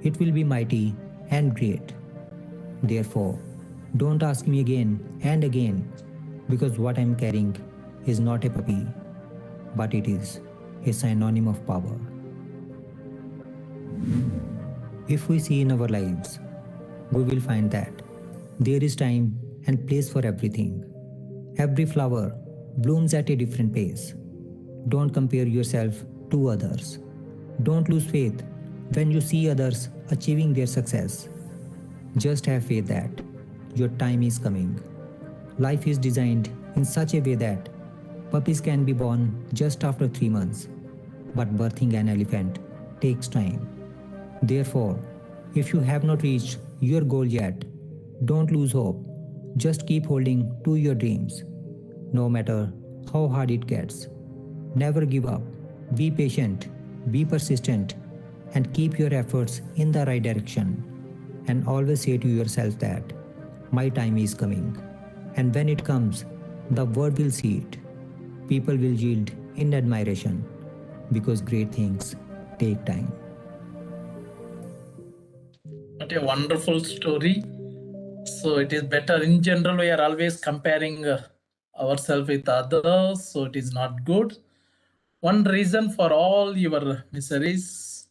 It will be mighty and great. Therefore, don't ask me again and again, because what I am carrying is not a puppy, but it is a synonym of power." If we see in our lives, we will find that there is time and place for everything. Every flower blooms at a different pace. Don't compare yourself to others. Don't lose faith when you see others achieving their success. Just have faith that your time is coming. Life is designed in such a way that puppies can be born just after 3 months, but birthing an elephant takes time. Therefore, if you have not reached your goal yet, don't lose hope. Just keep holding to your dreams, no matter how hard it gets. Never give up. Be patient, be persistent, and keep your efforts in the right direction. And always say to yourself that my time is coming. And when it comes, the world will see it. People will yield in admiration, because great things take time. What a wonderful story. So it is better. In general, we are always comparing ourselves with others, so it is not good. One reason for all your miseries.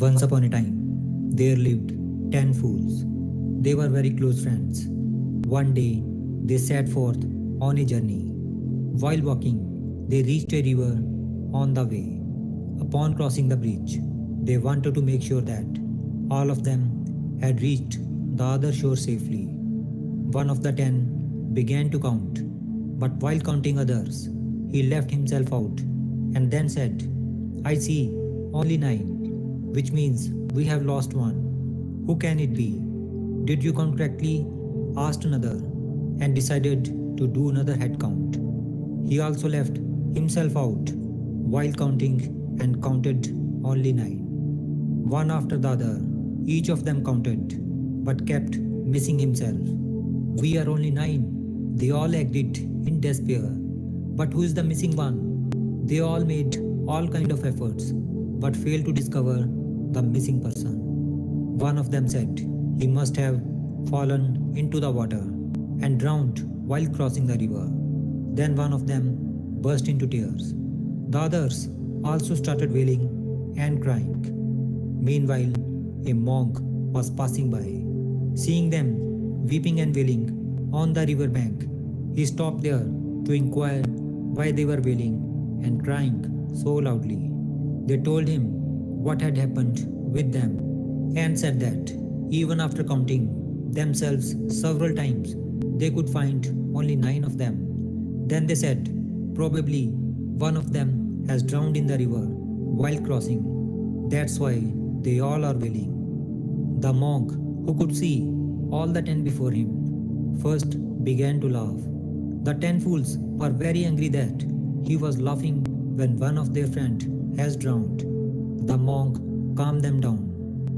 Once upon a time, there lived 10 fools. They were very close friends. One day, they set forth on a journey. While walking, they reached a river on the way. Upon crossing the bridge, they wanted to make sure that all of them had reached the other shore safely. One of the 10 began to count, but while counting others, he left himself out and then said, "I see only 9, which means we have lost one. Who can it be? Did you count correctly?" asked another, and decided to do another head count. He also left himself out while counting and counted only 9. One after the other, each of them counted, but kept missing himself. "We are only 9, they all agreed in despair. But who is the missing one? They all made all kind of efforts, but failed to discover the missing person." One of them said he must have fallen into the water and drowned while crossing the river. Then one of them burst into tears. The others also started wailing and crying. Meanwhile, a monk was passing by. Seeing them weeping and wailing on the river bank, he stopped there to inquire why they were wailing and crying so loudly. They told him what had happened with them and said that even after counting themselves several times, they could find only 9 of them. Then they said, "Probably one of them has drowned in the river while crossing. That's why they all are wailing." The monk, who could see all the 10 before him, first began to laugh. The 10 fools were very angry that he was laughing when one of their friend has drowned. The monk calmed them down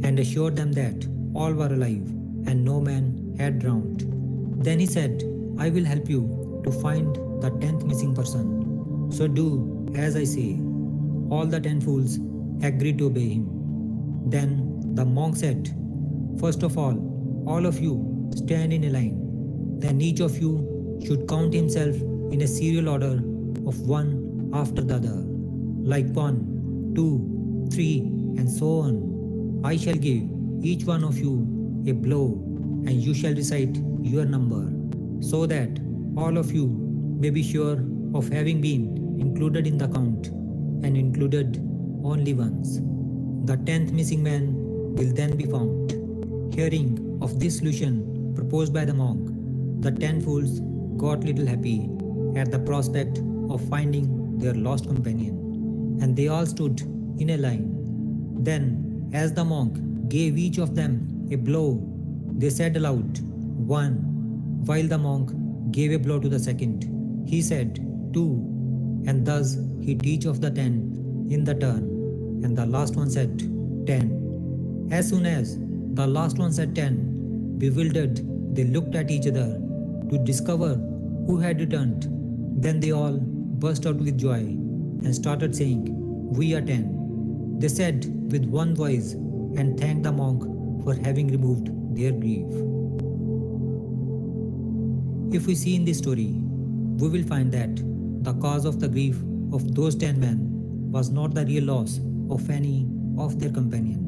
and assured them that all were alive and no man had drowned. Then he said, "I will help you to find the 10th missing person. So do as I say." All the 10 fools agreed to obey him. Then the monk said, "First of all of you stand in a line. Then each of you should count himself in a serial order of one after the other, like 1, 2, 3, and so on. I shall give each one of you a blow, and you shall recite your number, so that all of you may be sure of having been included in the count, and included only once. The 10th missing man will then be found." Hearing of this solution proposed by the monk, the 10 fools got little happy at the prospect of finding their lost companion, and they all stood in a line. Then, as the monk gave each of them a blow, they said aloud, "1." While the monk gave a blow to the second, he said, "2." And thus hit each of the 10 in the turn, and the last one said, "10." As soon as the last one said 10, bewildered, they looked at each other to discover who had returned. Then they all burst out with joy and started saying, "We are 10." They said with one voice and thanked the monk for having removed their grief. If we see in this story, we will find that the cause of the grief of those 10 men was not the real loss of any of their companion.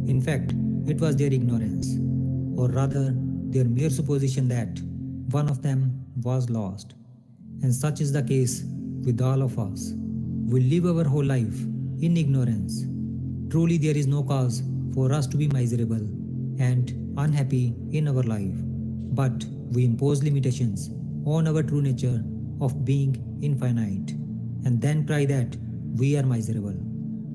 In fact, it was their ignorance, or rather their mere supposition that one of them was lost. And such is the case with all of us. We live our whole life in ignorance. Truly, there is no cause for us to be miserable and unhappy in our life, but we impose limitations on our true nature of being infinite, and then cry that we are miserable.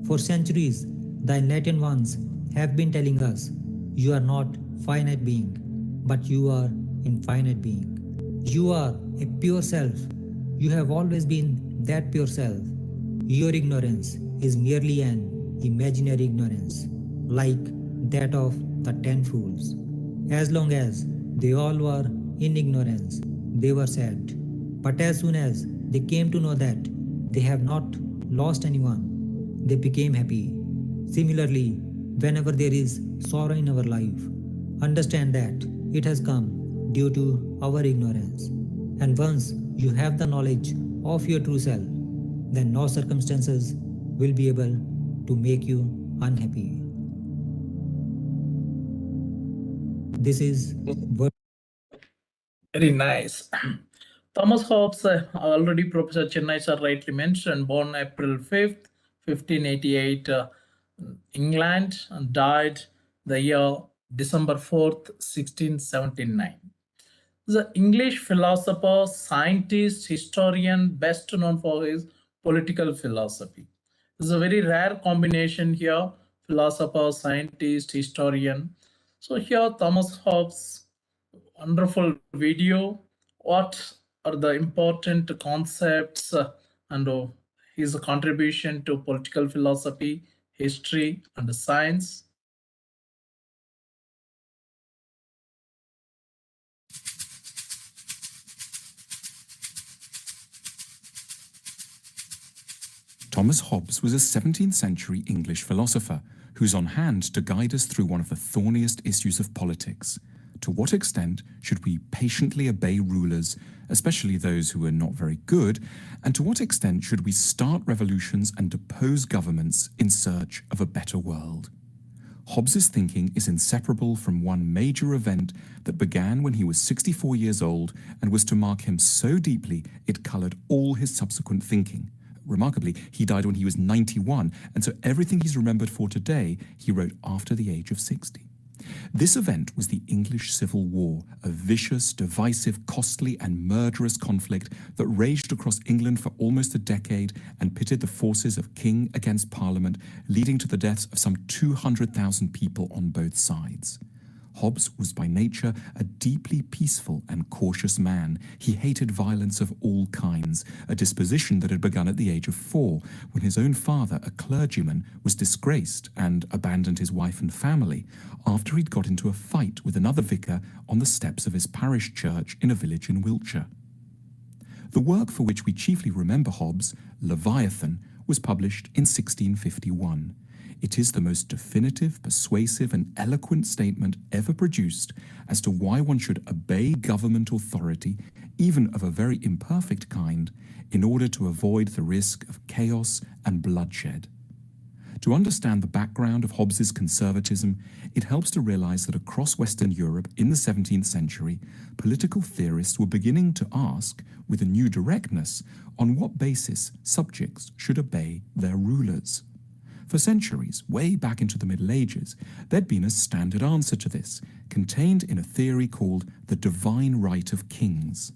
For centuries, the enlightened ones have been telling us, "You are not finite being, but you are infinite being. You are a pure self. You have always been that pure self. Your ignorance is merely an imaginary ignorance, like that of the 10 fools." As long as they all were in ignorance, they were sad. But as soon as they came to know that they have not lost anyone. They became happy. Similarly, whenever there is sorrow in our life, understand that it has come due to our ignorance. And once you have the knowledge of your true self, then no circumstances will be able to make you unhappy. This is what. Very nice. Thomas Hobbes, already Professor Chennai sir rightly mentioned, born April 5th, 1588, England, and died the year December 4th, 1679. The English philosopher, scientist, historian, best known for his political philosophy. This is a very rare combination here, philosopher, scientist, historian. So here Thomas Hobbes, wonderful video. What are the important concepts and his contribution to political philosophy, history, and science? Thomas Hobbes was a 17th century English philosopher who's on hand to guide us through one of the thorniest issues of politics. To what extent should we patiently obey rulers, especially those who are not very good, and to what extent should we start revolutions and depose governments in search of a better world? Hobbes's thinking is inseparable from one major event that began when he was 64 years old and was to mark him so deeply it colored all his subsequent thinking. Remarkably, he died when he was 91, and so everything he's remembered for today, he wrote after the age of 60. This event was the English Civil War, a vicious, divisive, costly, and murderous conflict that raged across England for almost a decade and pitted the forces of king against parliament, leading to the deaths of some 200,000 people on both sides. Hobbes was by nature a deeply peaceful and cautious man. He hated violence of all kinds, a disposition that had begun at the age of 4, when his own father, a clergyman, was disgraced and abandoned his wife and family after he'd got into a fight with another vicar on the steps of his parish church in a village in Wiltshire. The work for which we chiefly remember Hobbes, Leviathan, was published in 1651. It is the most definitive, persuasive, and eloquent statement ever produced as to why one should obey government authority, even of a very imperfect kind, in order to avoid the risk of chaos and bloodshed. To understand the background of Hobbes's conservatism, it helps to realize that across Western Europe in the 17th century, political theorists were beginning to ask, with a new directness, on what basis subjects should obey their rulers. For centuries, way back into the Middle Ages, there'd been a standard answer to this, contained in a theory called the divine right of kings.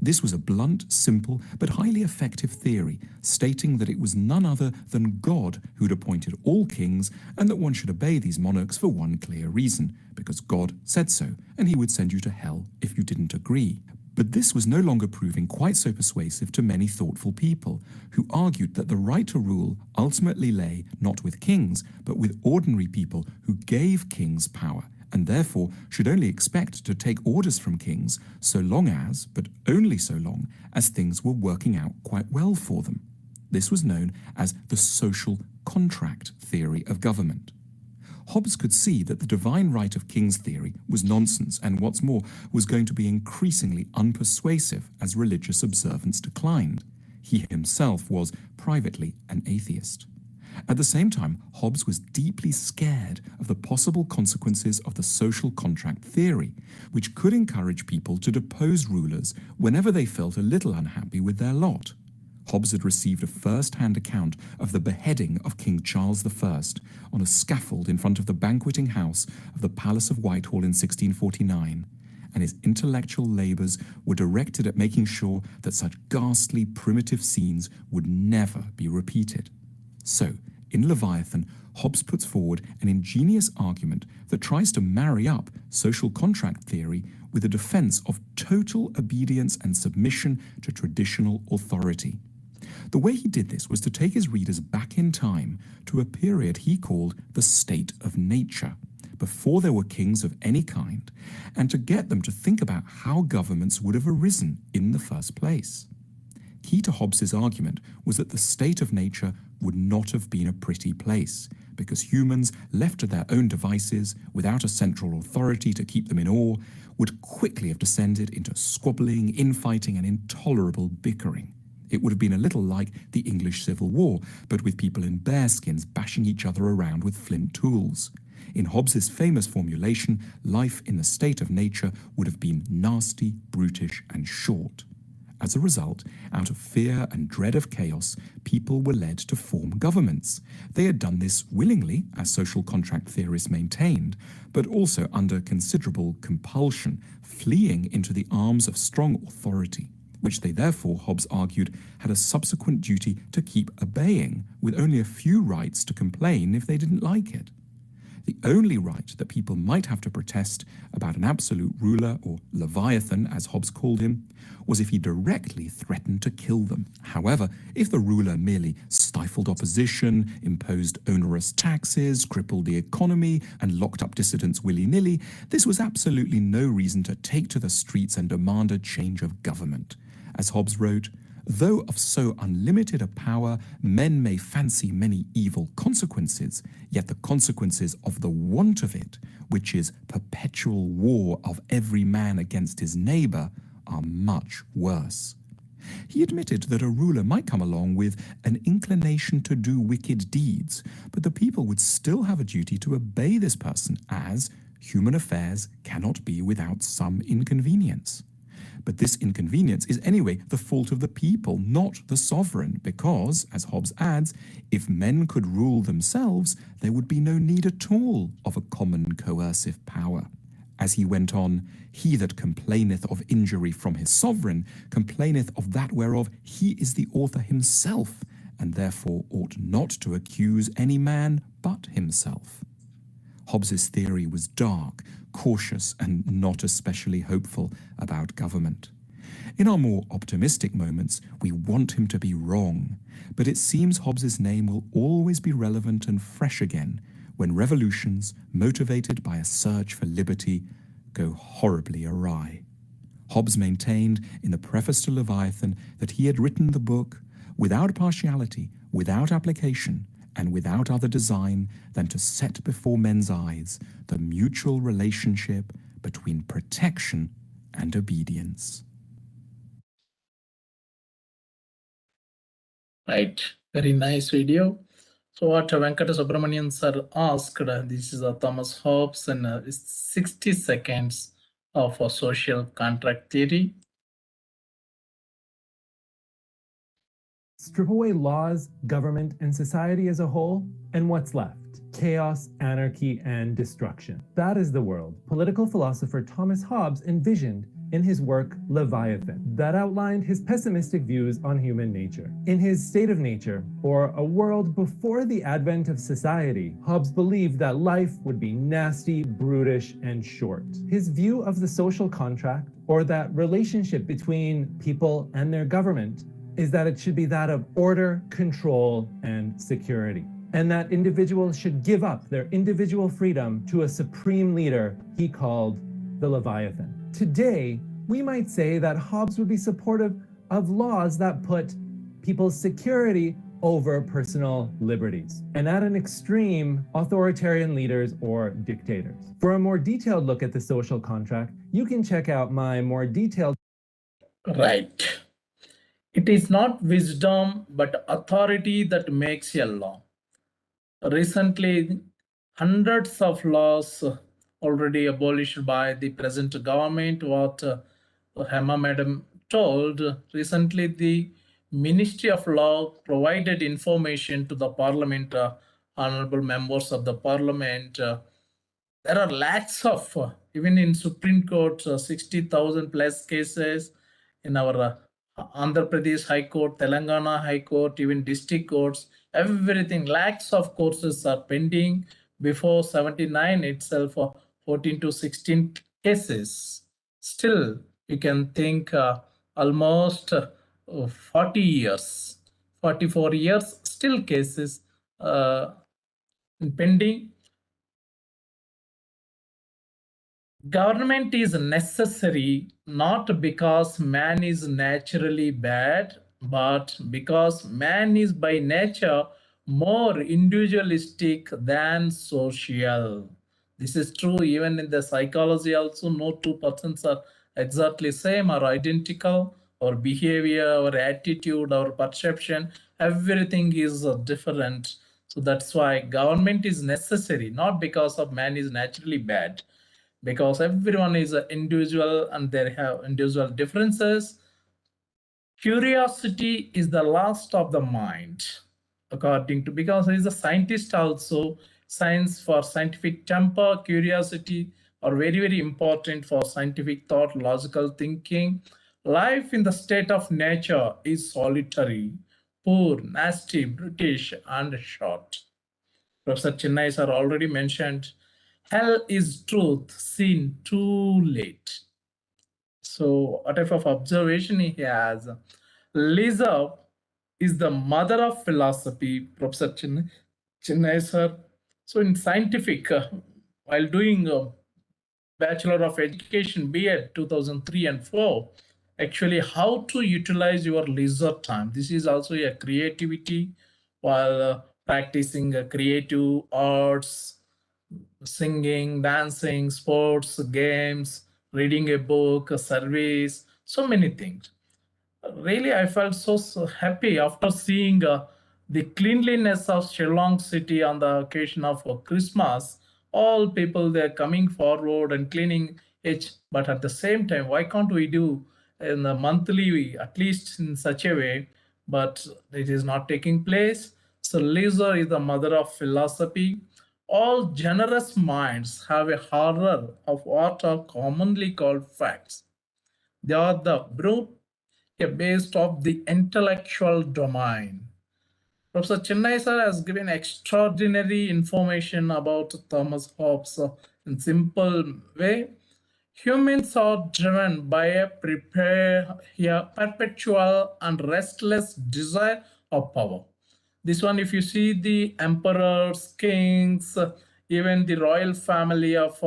This was a blunt, simple, but highly effective theory, stating that it was none other than God who'd appointed all kings, and that one should obey these monarchs for one clear reason, because God said so, and he would send you to hell if you didn't agree. But this was no longer proving quite so persuasive to many thoughtful people, who argued that the right to rule ultimately lay not with kings, but with ordinary people who gave kings power, and therefore should only expect to take orders from kings so long as, but only so long, as things were working out quite well for them. This was known as the social contract theory of government. Hobbes could see that the divine right of kings theory was nonsense and, what's more, was going to be increasingly unpersuasive as religious observance declined. He himself was, privately, an atheist. At the same time, Hobbes was deeply scared of the possible consequences of the social contract theory, which could encourage people to depose rulers whenever they felt a little unhappy with their lot. Hobbes had received a first-hand account of the beheading of King Charles I on a scaffold in front of the banqueting house of the Palace of Whitehall in 1649, and his intellectual labours were directed at making sure that such ghastly primitive scenes would never be repeated. So, in Leviathan, Hobbes puts forward an ingenious argument that tries to marry up social contract theory with a defence of total obedience and submission to traditional authority. The way he did this was to take his readers back in time to a period he called the state of nature, before there were kings of any kind, and to get them to think about how governments would have arisen in the first place. Key to Hobbes's argument was that the state of nature would not have been a pretty place, because humans, left to their own devices, without a central authority to keep them in awe, would quickly have descended into squabbling, infighting, and intolerable bickering. It would have been a little like the English Civil War, but with people in bearskins bashing each other around with flint tools. In Hobbes's famous formulation, life in the state of nature would have been nasty, brutish, and short. As a result, out of fear and dread of chaos, people were led to form governments. They had done this willingly, as social contract theorists maintained, but also under considerable compulsion, fleeing into the arms of strong authority, which they therefore, Hobbes argued, had a subsequent duty to keep obeying, with only a few rights to complain if they didn't like it. The only right that people might have to protest about an absolute ruler, or Leviathan as Hobbes called him, was if he directly threatened to kill them. However, if the ruler merely stifled opposition, imposed onerous taxes, crippled the economy, and locked up dissidents willy-nilly, this was absolutely no reason to take to the streets and demand a change of government. As Hobbes wrote, "Though of so unlimited a power men may fancy many evil consequences, yet the consequences of the want of it, which is perpetual war of every man against his neighbor, are much worse." He admitted that a ruler might come along with an inclination to do wicked deeds, but the people would still have a duty to obey this person, as human affairs cannot be without some inconvenience. But this inconvenience is anyway the fault of the people, not the sovereign, because, as Hobbes adds, if men could rule themselves, there would be no need at all of a common coercive power. As he went on, "He that complaineth of injury from his sovereign complaineth of that whereof he is the author himself, and therefore ought not to accuse any man but himself." Hobbes's theory was dark, cautious, and not especially hopeful about government. In our more optimistic moments, we want him to be wrong, but it seems Hobbes's name will always be relevant and fresh again when revolutions, motivated by a search for liberty, go horribly awry. Hobbes maintained in the preface to Leviathan that he had written the book without partiality, without application, and without other design than to set before men's eyes the mutual relationship between protection and obedience. Right, very nice video. So what Venkateswara sir asked, this is Thomas Hobbes, and it's 60 seconds of a social contract theory. Strip away laws, government, and society as a whole, and what's left? Chaos, anarchy, and destruction. That is the world political philosopher Thomas Hobbes envisioned in his work Leviathan, that outlined his pessimistic views on human nature. In his State of Nature, or A World Before the Advent of Society, Hobbes believed that life would be nasty, brutish, and short. His view of the social contract, or that relationship between people and their government, is that it should be that of order, control, and security, and that individuals should give up their individual freedom to a supreme leader he called the Leviathan. Today, we might say that Hobbes would be supportive of laws that put people's security over personal liberties, and at an extreme, authoritarian leaders or dictators. For a more detailed look at the social contract, you can check out my more detailed... Right. It is not wisdom, but authority that makes a law. Recently, hundreds of laws already abolished by the present government. What Hema Madam told, recently the Ministry of Law provided information to the Parliament, honorable members of the Parliament. There are lakhs of, even in Supreme Court, 60,000 plus cases in our Andhra Pradesh High Court, Telangana High Court, even district courts, everything, lakhs of courses are pending before 79 itself, 14 to 16 cases. Still, you can think almost 40 years, 44 years, still cases pending. Government is necessary not because man is naturally bad, But because man is by nature more individualistic than social. This is true even in the psychology also. No two persons are exactly same or identical. Our behavior, our attitude, our perception, everything is different. So that's why government is necessary, not because of man is naturally bad, because everyone is an individual and they have individual differences. Curiosity is the last of the mind, according to, because he's a scientist also. Science for scientific temper, curiosity are very, very important for scientific thought, logical thinking. Life in the state of nature is solitary, poor, nasty, brutish, and short. Professor Chennai sir already mentioned, hell is truth seen too late. So, what type of observation he has? Lisa is the mother of philosophy, Professor Chennai sir. So, in scientific, while doing Bachelor of Education, B.Ed 2003 and 4, actually how to utilize your leisure time. This is also a creativity while practicing creative arts, singing, dancing, sports, games, reading a book, a service, so many things. Really, I felt so happy after seeing the cleanliness of Shillong city on the occasion of Christmas. All people, they're coming forward and cleaning it, but at the same time, why can't we do in the monthly, at least in such a way? But it is not taking place. So leisure is the mother of philosophy. All generous minds have a horror of what are commonly called facts. They are the brute based of the intellectual domain. Professor Chennai sir has given extraordinary information about Thomas Hobbes in simple way. Humans are driven by a perpetual and restless desire of power. This one, if you see the emperors, kings, even the royal family of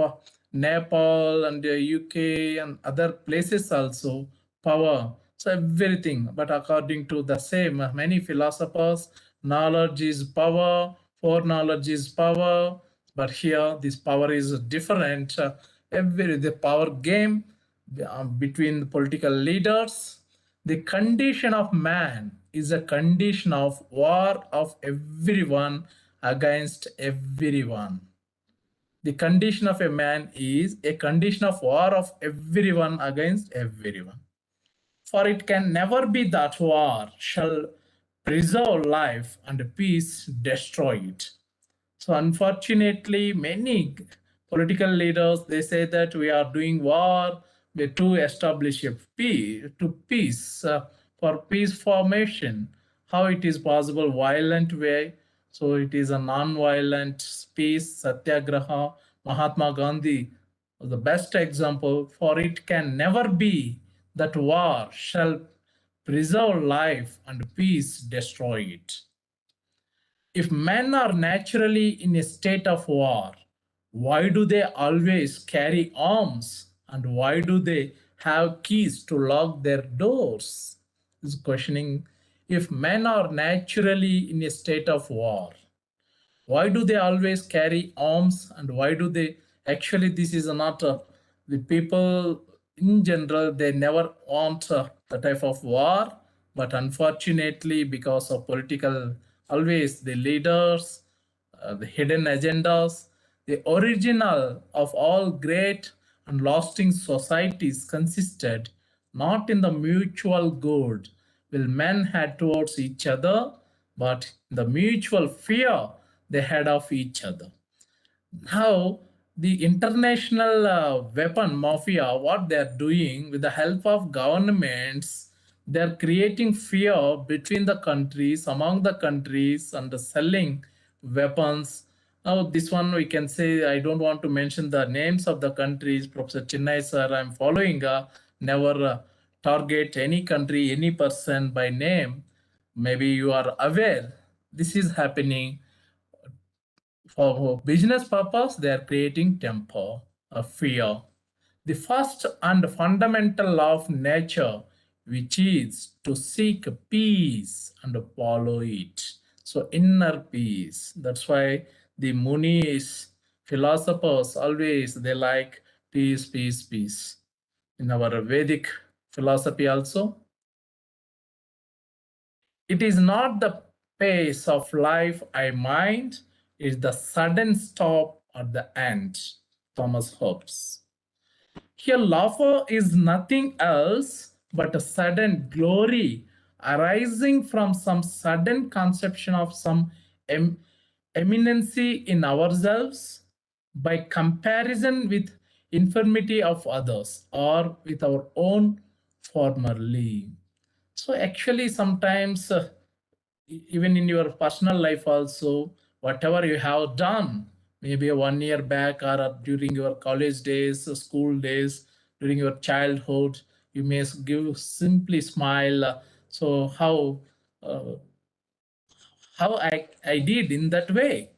Nepal and the UK and other places also, power. So everything, but according to the same, many philosophers, knowledge is power, foreknowledge is power, but here this power is different. The power game between the political leaders. The condition of man is a condition of war of everyone against everyone. The condition of a man is a condition of war of everyone against everyone. For it can never be that war shall preserve life and peace destroy it. So unfortunately, many political leaders, they say that we are doing war to establish a peace, for peace formation. How it is possible? Violent way. So it is a non-violent peace, satyagraha. Mahatma Gandhi was the best example. For it can never be that war shall preserve life and peace destroy it. If men are naturally in a state of war, why do they always carry arms? And why do they have keys to lock their doors? Is questioning. If men are naturally in a state of war, why do they always carry arms? And why do they actually, this is not the people in general, they never want the type of war, but unfortunately because of political, always the leaders, the hidden agendas, the original of all great and lasting societies consisted not in the mutual good will men had towards each other, but the mutual fear they had of each other. Now, the international weapon mafia, what they are doing with the help of governments, they are creating fear between the countries, among the countries, and selling weapons. Now, this one we can say, I don't want to mention the names of the countries. Professor Chennai sir, I'm following, never target any country, any person by name. Maybe you are aware this is happening. For business purpose, they are creating temper, fear. The first and fundamental law of nature, which is to seek peace and follow it. So inner peace. That's why the Munis, philosophers, always they like peace, peace, peace. In our Vedic philosophy also, it is not the pace of life I mind, it is the sudden stop at the end. Thomas Hobbes. Here, laughter is nothing else but a sudden glory arising from some sudden conception of some eminency in ourselves by comparison with infirmity of others or with our own formerly. So actually sometimes even in your personal life also, whatever you have done, maybe 1 year back or during your college days, school days, during your childhood, you may give simply smile. So how I did in that way,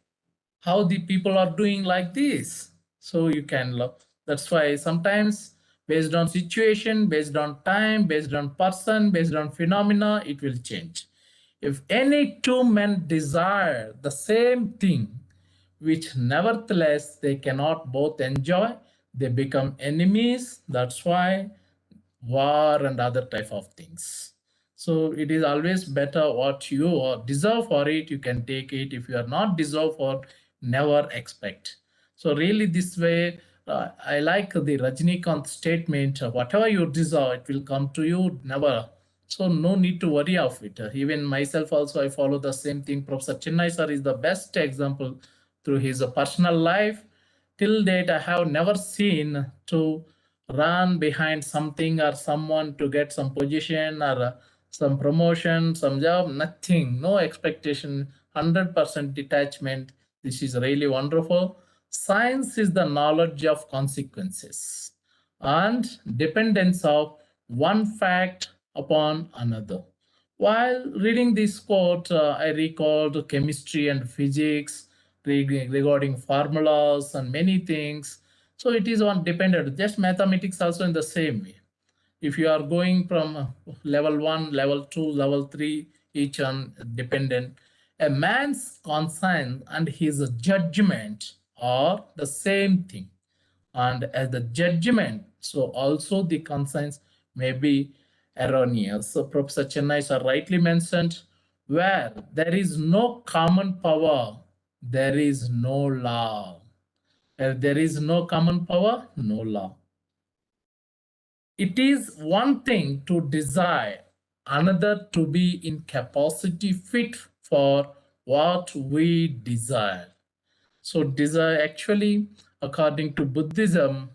how the people are doing like this. So you can love. That's why sometimes based on situation, based on time, based on person, based on phenomena, it will change. If any two men desire the same thing, which nevertheless they cannot both enjoy, they become enemies. That's why war and other type of things. So it is always better what you deserve for it, you can take it. If you are not deserve for, never expect. So really this way, I like the Rajnikant statement, whatever you deserve, it will come to you, never. So no need to worry of it. Even myself also, I follow the same thing. Professor Chennai sir is the best example through his personal life. Till date, I have never seen to run behind something or someone to get some position or some promotion, some job, nothing, no expectation, 100% detachment. This is really wonderful. Science is the knowledge of consequences and dependence of one fact upon another. While reading this quote, I recalled chemistry and physics regarding formulas and many things. So it is on dependent, just mathematics also in the same way. If you are going from level 1, level 2, level 3, each on dependent, a man's conscience and his judgment are the same thing. And as the judgment, so also the conscience may be erroneous. So Professor Chennai sir rightly mentioned, where there is no common power, there is no law. Where there is no common power, no law. It is one thing to desire, another to be in capacity fit for what we desire. So desire actually, according to Buddhism,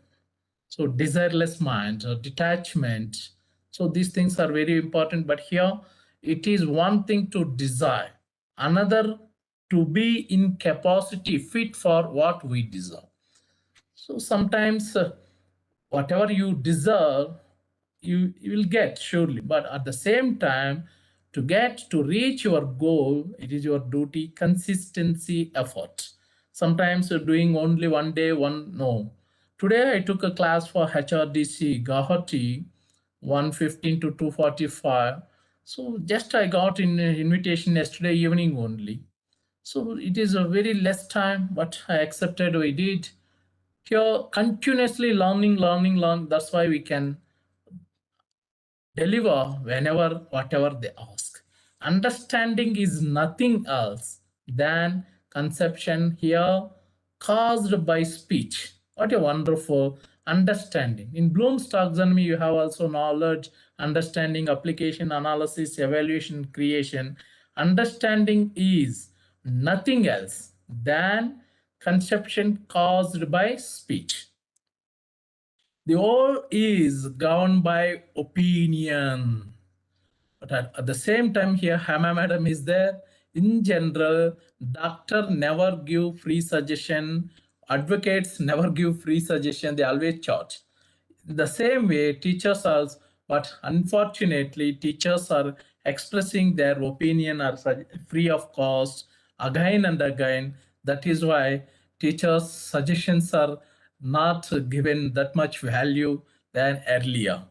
so desireless mind or detachment. So these things are very important, but here it is one thing to desire, another to be in capacity fit for what we desire. So sometimes whatever you deserve, you will get surely, but at the same time, to reach your goal, it is your duty, consistency, effort. Sometimes you're doing only one day, no. Today I took a class for HRDC Guwahati, 1:15 to 2:45. So just I got an invitation yesterday evening only. So it is a very less time, but I accepted, we did. Here continuously learning. That's why we can deliver whenever, whatever they ask. Understanding is nothing else than conception here caused by speech. What a wonderful understanding. In Bloom's taxonomy, you have also knowledge, understanding, application, analysis, evaluation, creation. Understanding is nothing else than conception caused by speech. The whole is governed by opinion. But at the same time here, Hama madam is there. In general, doctor never give free suggestion. Advocates never give free suggestion. They always charge. The same way, teachers also, but unfortunately, teachers are expressing their opinion are free of cost again and again. That is why teachers' suggestions are not given that much value than earlier.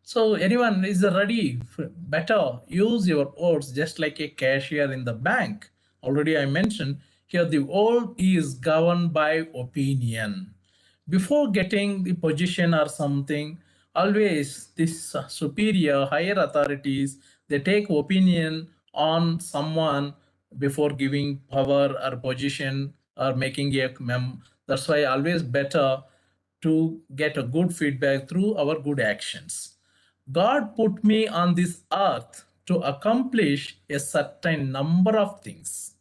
So anyone is ready? Better use your words just like a cashier in the bank. Already I mentioned here the world is governed by opinion. Before getting the position or something, always this superior higher authorities, they take opinion on someone before giving power or position or making a that's why always better to get a good feedback through our good actions. God put me on this earth to accomplish a certain number of things.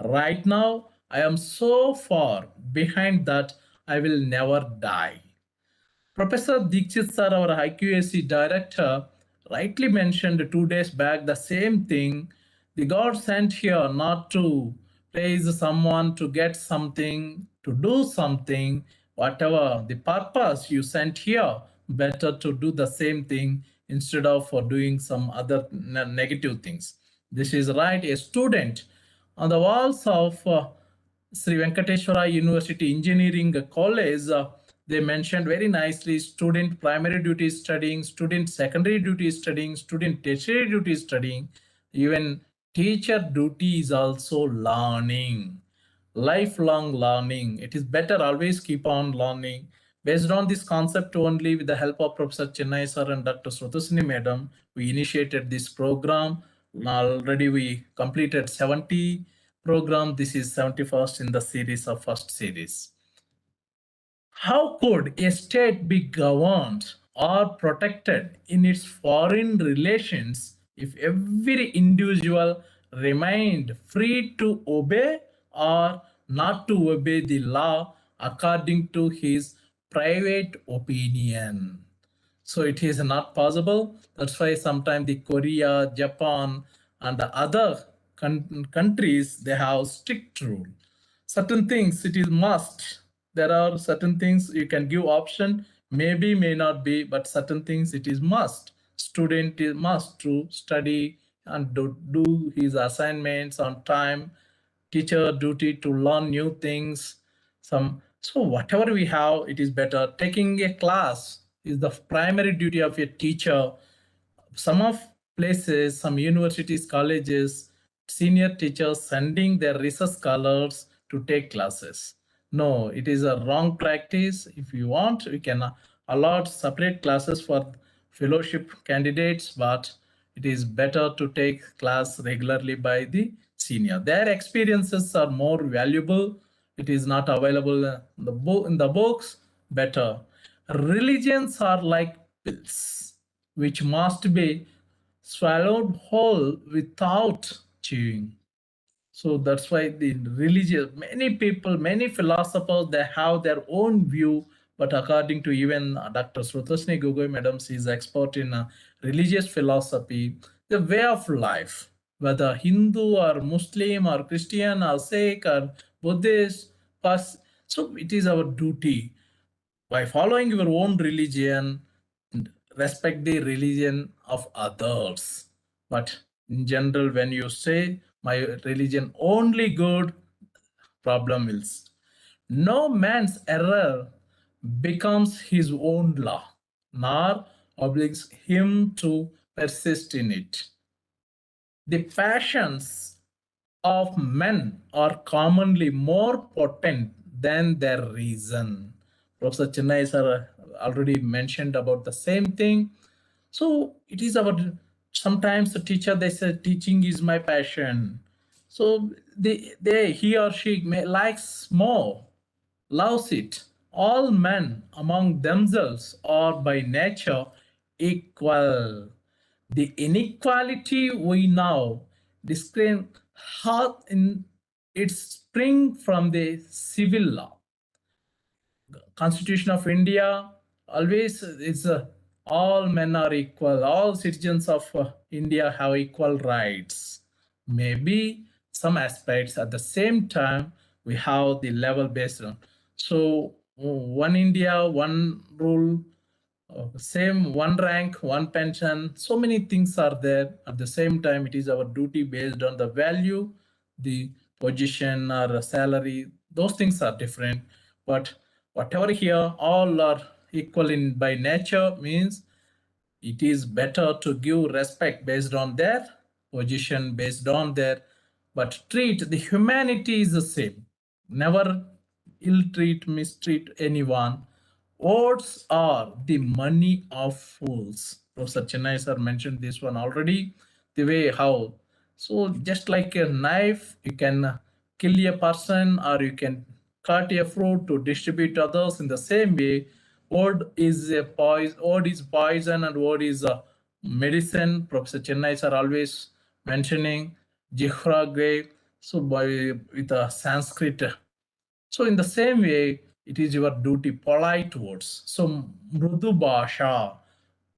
Right now, I am so far behind that I will never die. Professor Dikshit sir, our IQAC director, rightly mentioned 2 days back the same thing. The God sent here not to praise someone, to get something, to do something, whatever the purpose you sent here, better to do the same thing instead of for doing some other negative things. This is right. A student on the walls of Sri Venkateswara University Engineering College, they mentioned very nicely student primary duty studying, student secondary duty studying, student tertiary duty studying, even teacher duty is also learning, lifelong learning. It is better always keep on learning. Based on this concept only, with the help of Professor Chennai sir and Dr. Srutasini madam, we initiated this program. Already we completed 70 program. This is 71st in the series of first series. How could a state be governed or protected in its foreign relations if every individual remained free to obey or not to obey the law according to his private opinion? So it is not possible. That's why sometimes the Korea, Japan, and the other countries, they have strict rule. Certain things it is must. There are certain things you can give option, maybe, may not be, but certain things it is must. Student is must to study and do his assignments on time. Teacher duty to learn new things. So whatever we have, it is better. Taking a class is the primary duty of a teacher. Some of places, some universities, colleges, senior teachers sending their research scholars to take classes. No, it is a wrong practice. If you want, we can allot separate classes for fellowship candidates, but it is better to take class regularly by the senior. Their experiences are more valuable. It is not available in the books. Better. Religions are like pills, which must be swallowed whole without chewing. So that's why the religious, many people, many philosophers, they have their own view. But according to even Dr. Srutasini Gogoi, madam, she is expert in religious philosophy, the way of life, whether Hindu or Muslim or Christian or Sikh or Buddhist. So it is our duty by following your own religion, respect the religion of others. But in general, when you say my religion only good, problem is no man's error becomes his own law, nor obliges him to persist in it. The passions of men are commonly more potent than their reason. Professor Chennai sir already mentioned about the same thing. So it is our, sometimes the teacher, they say teaching is my passion. So he or she likes more, loves it. All men among themselves are by nature equal. The inequality we now describe how in its spring from the civil law. Constitution of India always is all men are equal, all citizens of India have equal rights. Maybe some aspects at the same time we have the level based on. So one India, one rule, same one rank, one pension, so many things are there. At the same time, it is our duty based on the value, the position or salary, those things are different. But whatever here, all are equal in by nature, means it is better to give respect based on their position, based on their, but treat the humanity is the same. Never ill-treat, mistreat anyone. Words are the money of fools. Professor Chennai sir mentioned this one already. The way how, so just like a knife, you can kill a person or you can cut a fruit to distribute to others. In the same way, word is a poison, word is poison, and word is a medicine. Professor Chennai sir always mentioning Jihra, so by with a Sanskrit. So in the same way, it is your duty, polite words. So mrudu bhasha,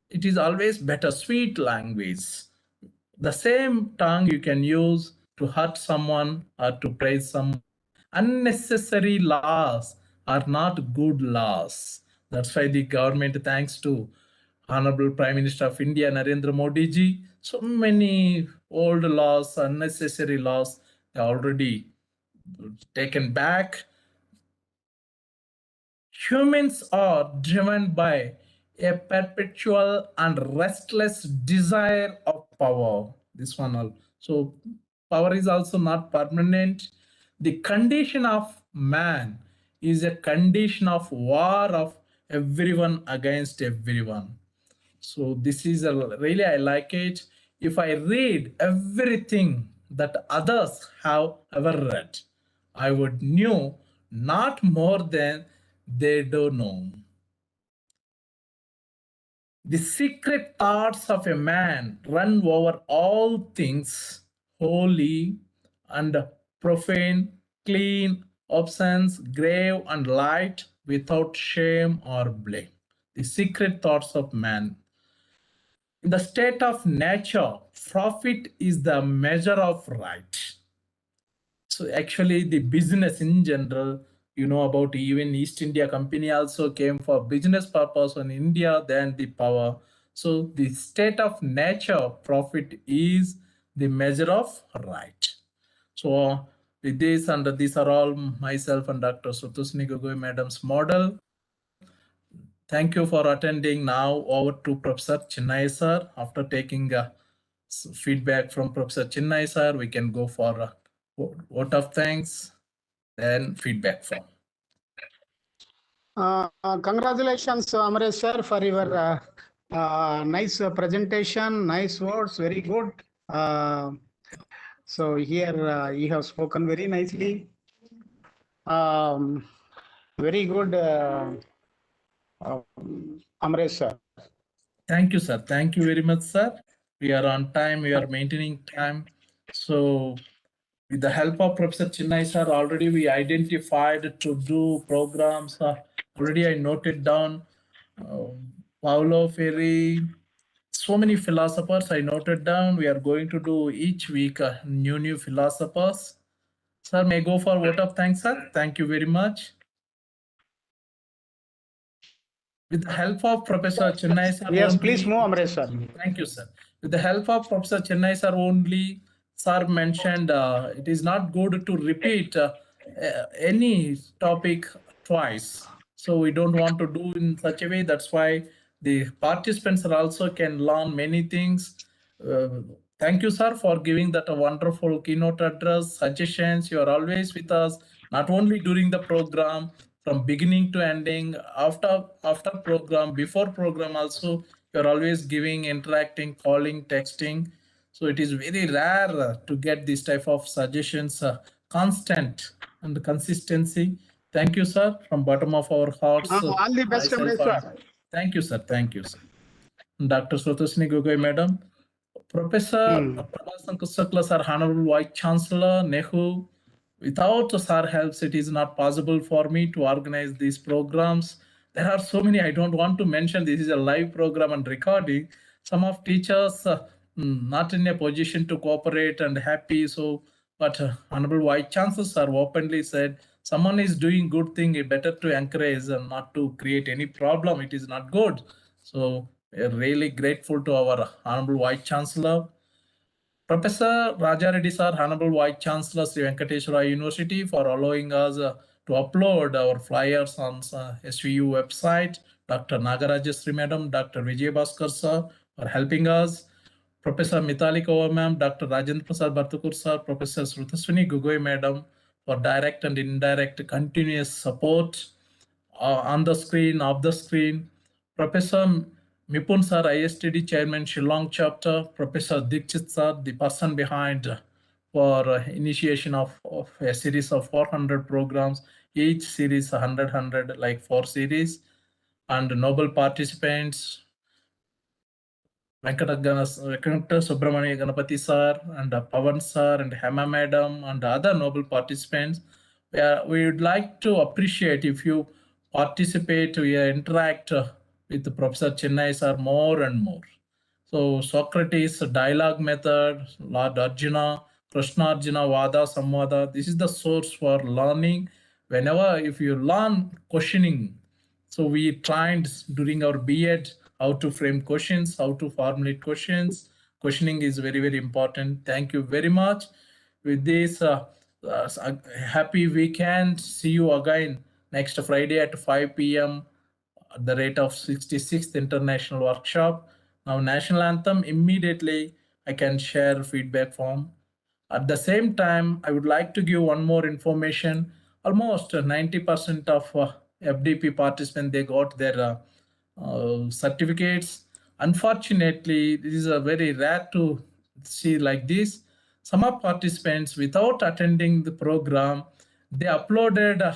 it is always better, sweet language. The same tongue you can use to hurt someone or to praise someone. Unnecessary laws are not good laws. That's why the government, thanks to Honorable Prime Minister of India, Narendra Modi ji, so many old laws, unnecessary laws, they are already taken back. Humans are driven by a perpetual and restless desire of power. This one all. So power is also not permanent. The condition of man is a condition of war of everyone against everyone. So this is really, I like it. If I read everything that others have ever read, I would know not more than they do know. The secret thoughts of a man run over all things holy and profane, clean, obscene, grave, and light, without shame or blame. The secret thoughts of man. In the state of nature, profit is the measure of right. So actually the business in general, you know about even East India Company also came for business purpose in India, then the power. So the state of nature, profit is the measure of right. So with this, and these are all myself and Dr. Sutusni Gogoi Madam's model. Thank you for attending. Now over to Professor Chennai sir. After taking feedback from Professor Chennai sir, we can go for a vote of thanks, then feedback form. Congratulations, Amresh sir, for your nice presentation, nice words, very good. So here you have spoken very nicely. Very good, Amresh sir. Thank you, sir. Thank you very much, sir. We are on time. We are maintaining time. So with the help of Professor Chennai sir, already we identified to do programs. Already I noted down Paulo Ferri, so many philosophers I noted down. We are going to do each week new philosophers. Sir, may I go for vote of thanks, sir. Thank you very much. With the help of Professor Chennai sir. Yes, only, please move, Amresh sir. Thank you, sir. With the help of Professor Chennai sir only, sir mentioned it is not good to repeat any topic twice. So we don't want to do in such a way. That's why the participants also can learn many things. Thank you, sir, for giving that a wonderful keynote address, suggestions. You are always with us, not only during the program, from beginning to ending, after program, before program also, you're always giving, interacting, calling, texting. So it is very rare to get this type of suggestions, constant and consistency. Thank you, sir, from bottom of our hearts. All the best, Amresh sir. Thank you, sir. Thank you, sir. Dr. Sotosni Gogoi, madam. Professor Prabhasan Kusakla, sir, Honorable Vice Chancellor, NEHU. Without sir helps, it is not possible for me to organize these programs. There are so many, I don't want to mention. This is a live program and recording. Some of teachers not in a position to cooperate and happy. So, but Honorable Vice Chancellor, sir, openly said, someone is doing good thing, better to encourage and not to create any problem. It is not good. So, we are really grateful to our Honorable Vice Chancellor. Professor Raja Reddy sir, Honorable Vice Chancellor Sri Venkateswara University, for allowing us to upload our flyers on SVU website Dr. Nagarajasri Madam, Dr. Vijay Bhaskar Sir for helping us, Professor Mitali Kaur Ma'am, Dr. Rajendra Prasad Bartukur Sir, Professor Srutaswini Gugoi Madam for direct and indirect continuous support on the screen, off the screen, Professor Mipun Sir, ISTD Chairman, Shillong Chapter, Professor Dikshit Sir, the person behind for initiation of a series of 400 programs, each series 100, like 4 series, and noble participants, Venkata Subramani Ganapati Sir, and Pavan Sir, and Hema Madam, and other noble participants. We would like to appreciate if you participate, we interact with Professor Chennai Sir more and more. So Socrates dialogue method, Lord Arjuna, Krishna Arjuna Vada Samvada, this is the source for learning. Whenever if you learn questioning, so we tried during our B.Ed how to frame questions, how to formulate questions. Questioning is very, very important. Thank you very much. With this, happy weekend. See you again next Friday at 5 p.m. at the rate of 66th International Workshop. Now, National Anthem, immediately I can share feedback form. At the same time, I would like to give one more information. Almost 90% of FDP participants, they got their certificates. Unfortunately, this is a very rare to see like this. Some of participants, without attending the program, they uploaded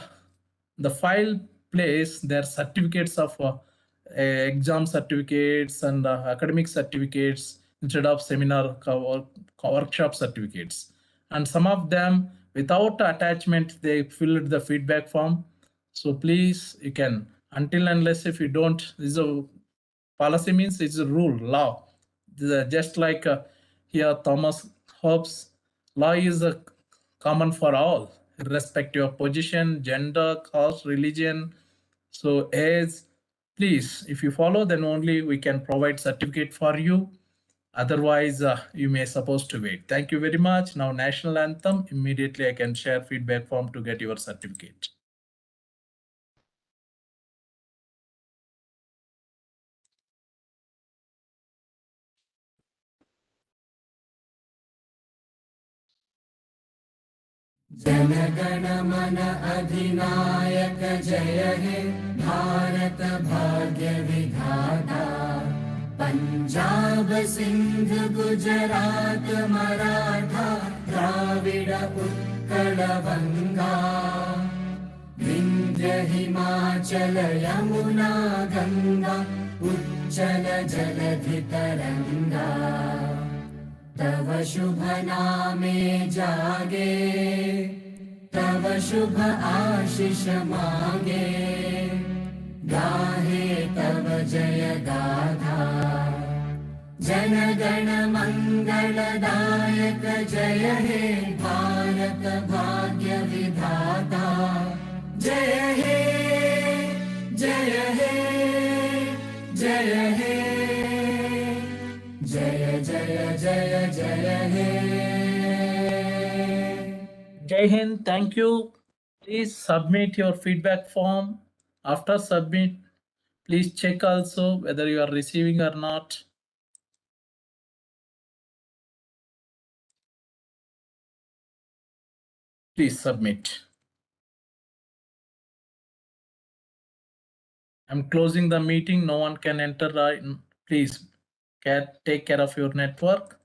the file place their certificates of exam certificates and academic certificates instead of seminar workshop certificates. And some of them, without attachment, they filled the feedback form. So please, you can, until unless if you don't, this is a policy, means it's a rule, law. Just like here Thomas Hobbes, law is common for all, irrespective of position, gender, caste, religion, so age. Please, if you follow, then only we can provide certificate for you. Otherwise, you may supposed to wait. Thank you very much. Now, National Anthem, immediately I can share feedback form to get your certificate. जनगण मन अधिनायक जय हे भारत भाग्य विधाता पंजाब सिंध गुजरात मराठा द्राविड उत्कल बंगा विंध्य हिमाचल यमुना गंगा उच्चल जलधि तरंगा तव शुभ नामे जागे तव शुभ आशीष मांगे गाहे तव जय गाथा जन गण मंगलदायक जय हे भारत भाग्य विधाता जय हे जय हे जय हे जय जय जय जय हे Jai Hind, thank you. Please submit your feedback form. After submit, please check also whether you are receiving or not. Please submit. I'm closing the meeting. No one can enter. Please take care of your network.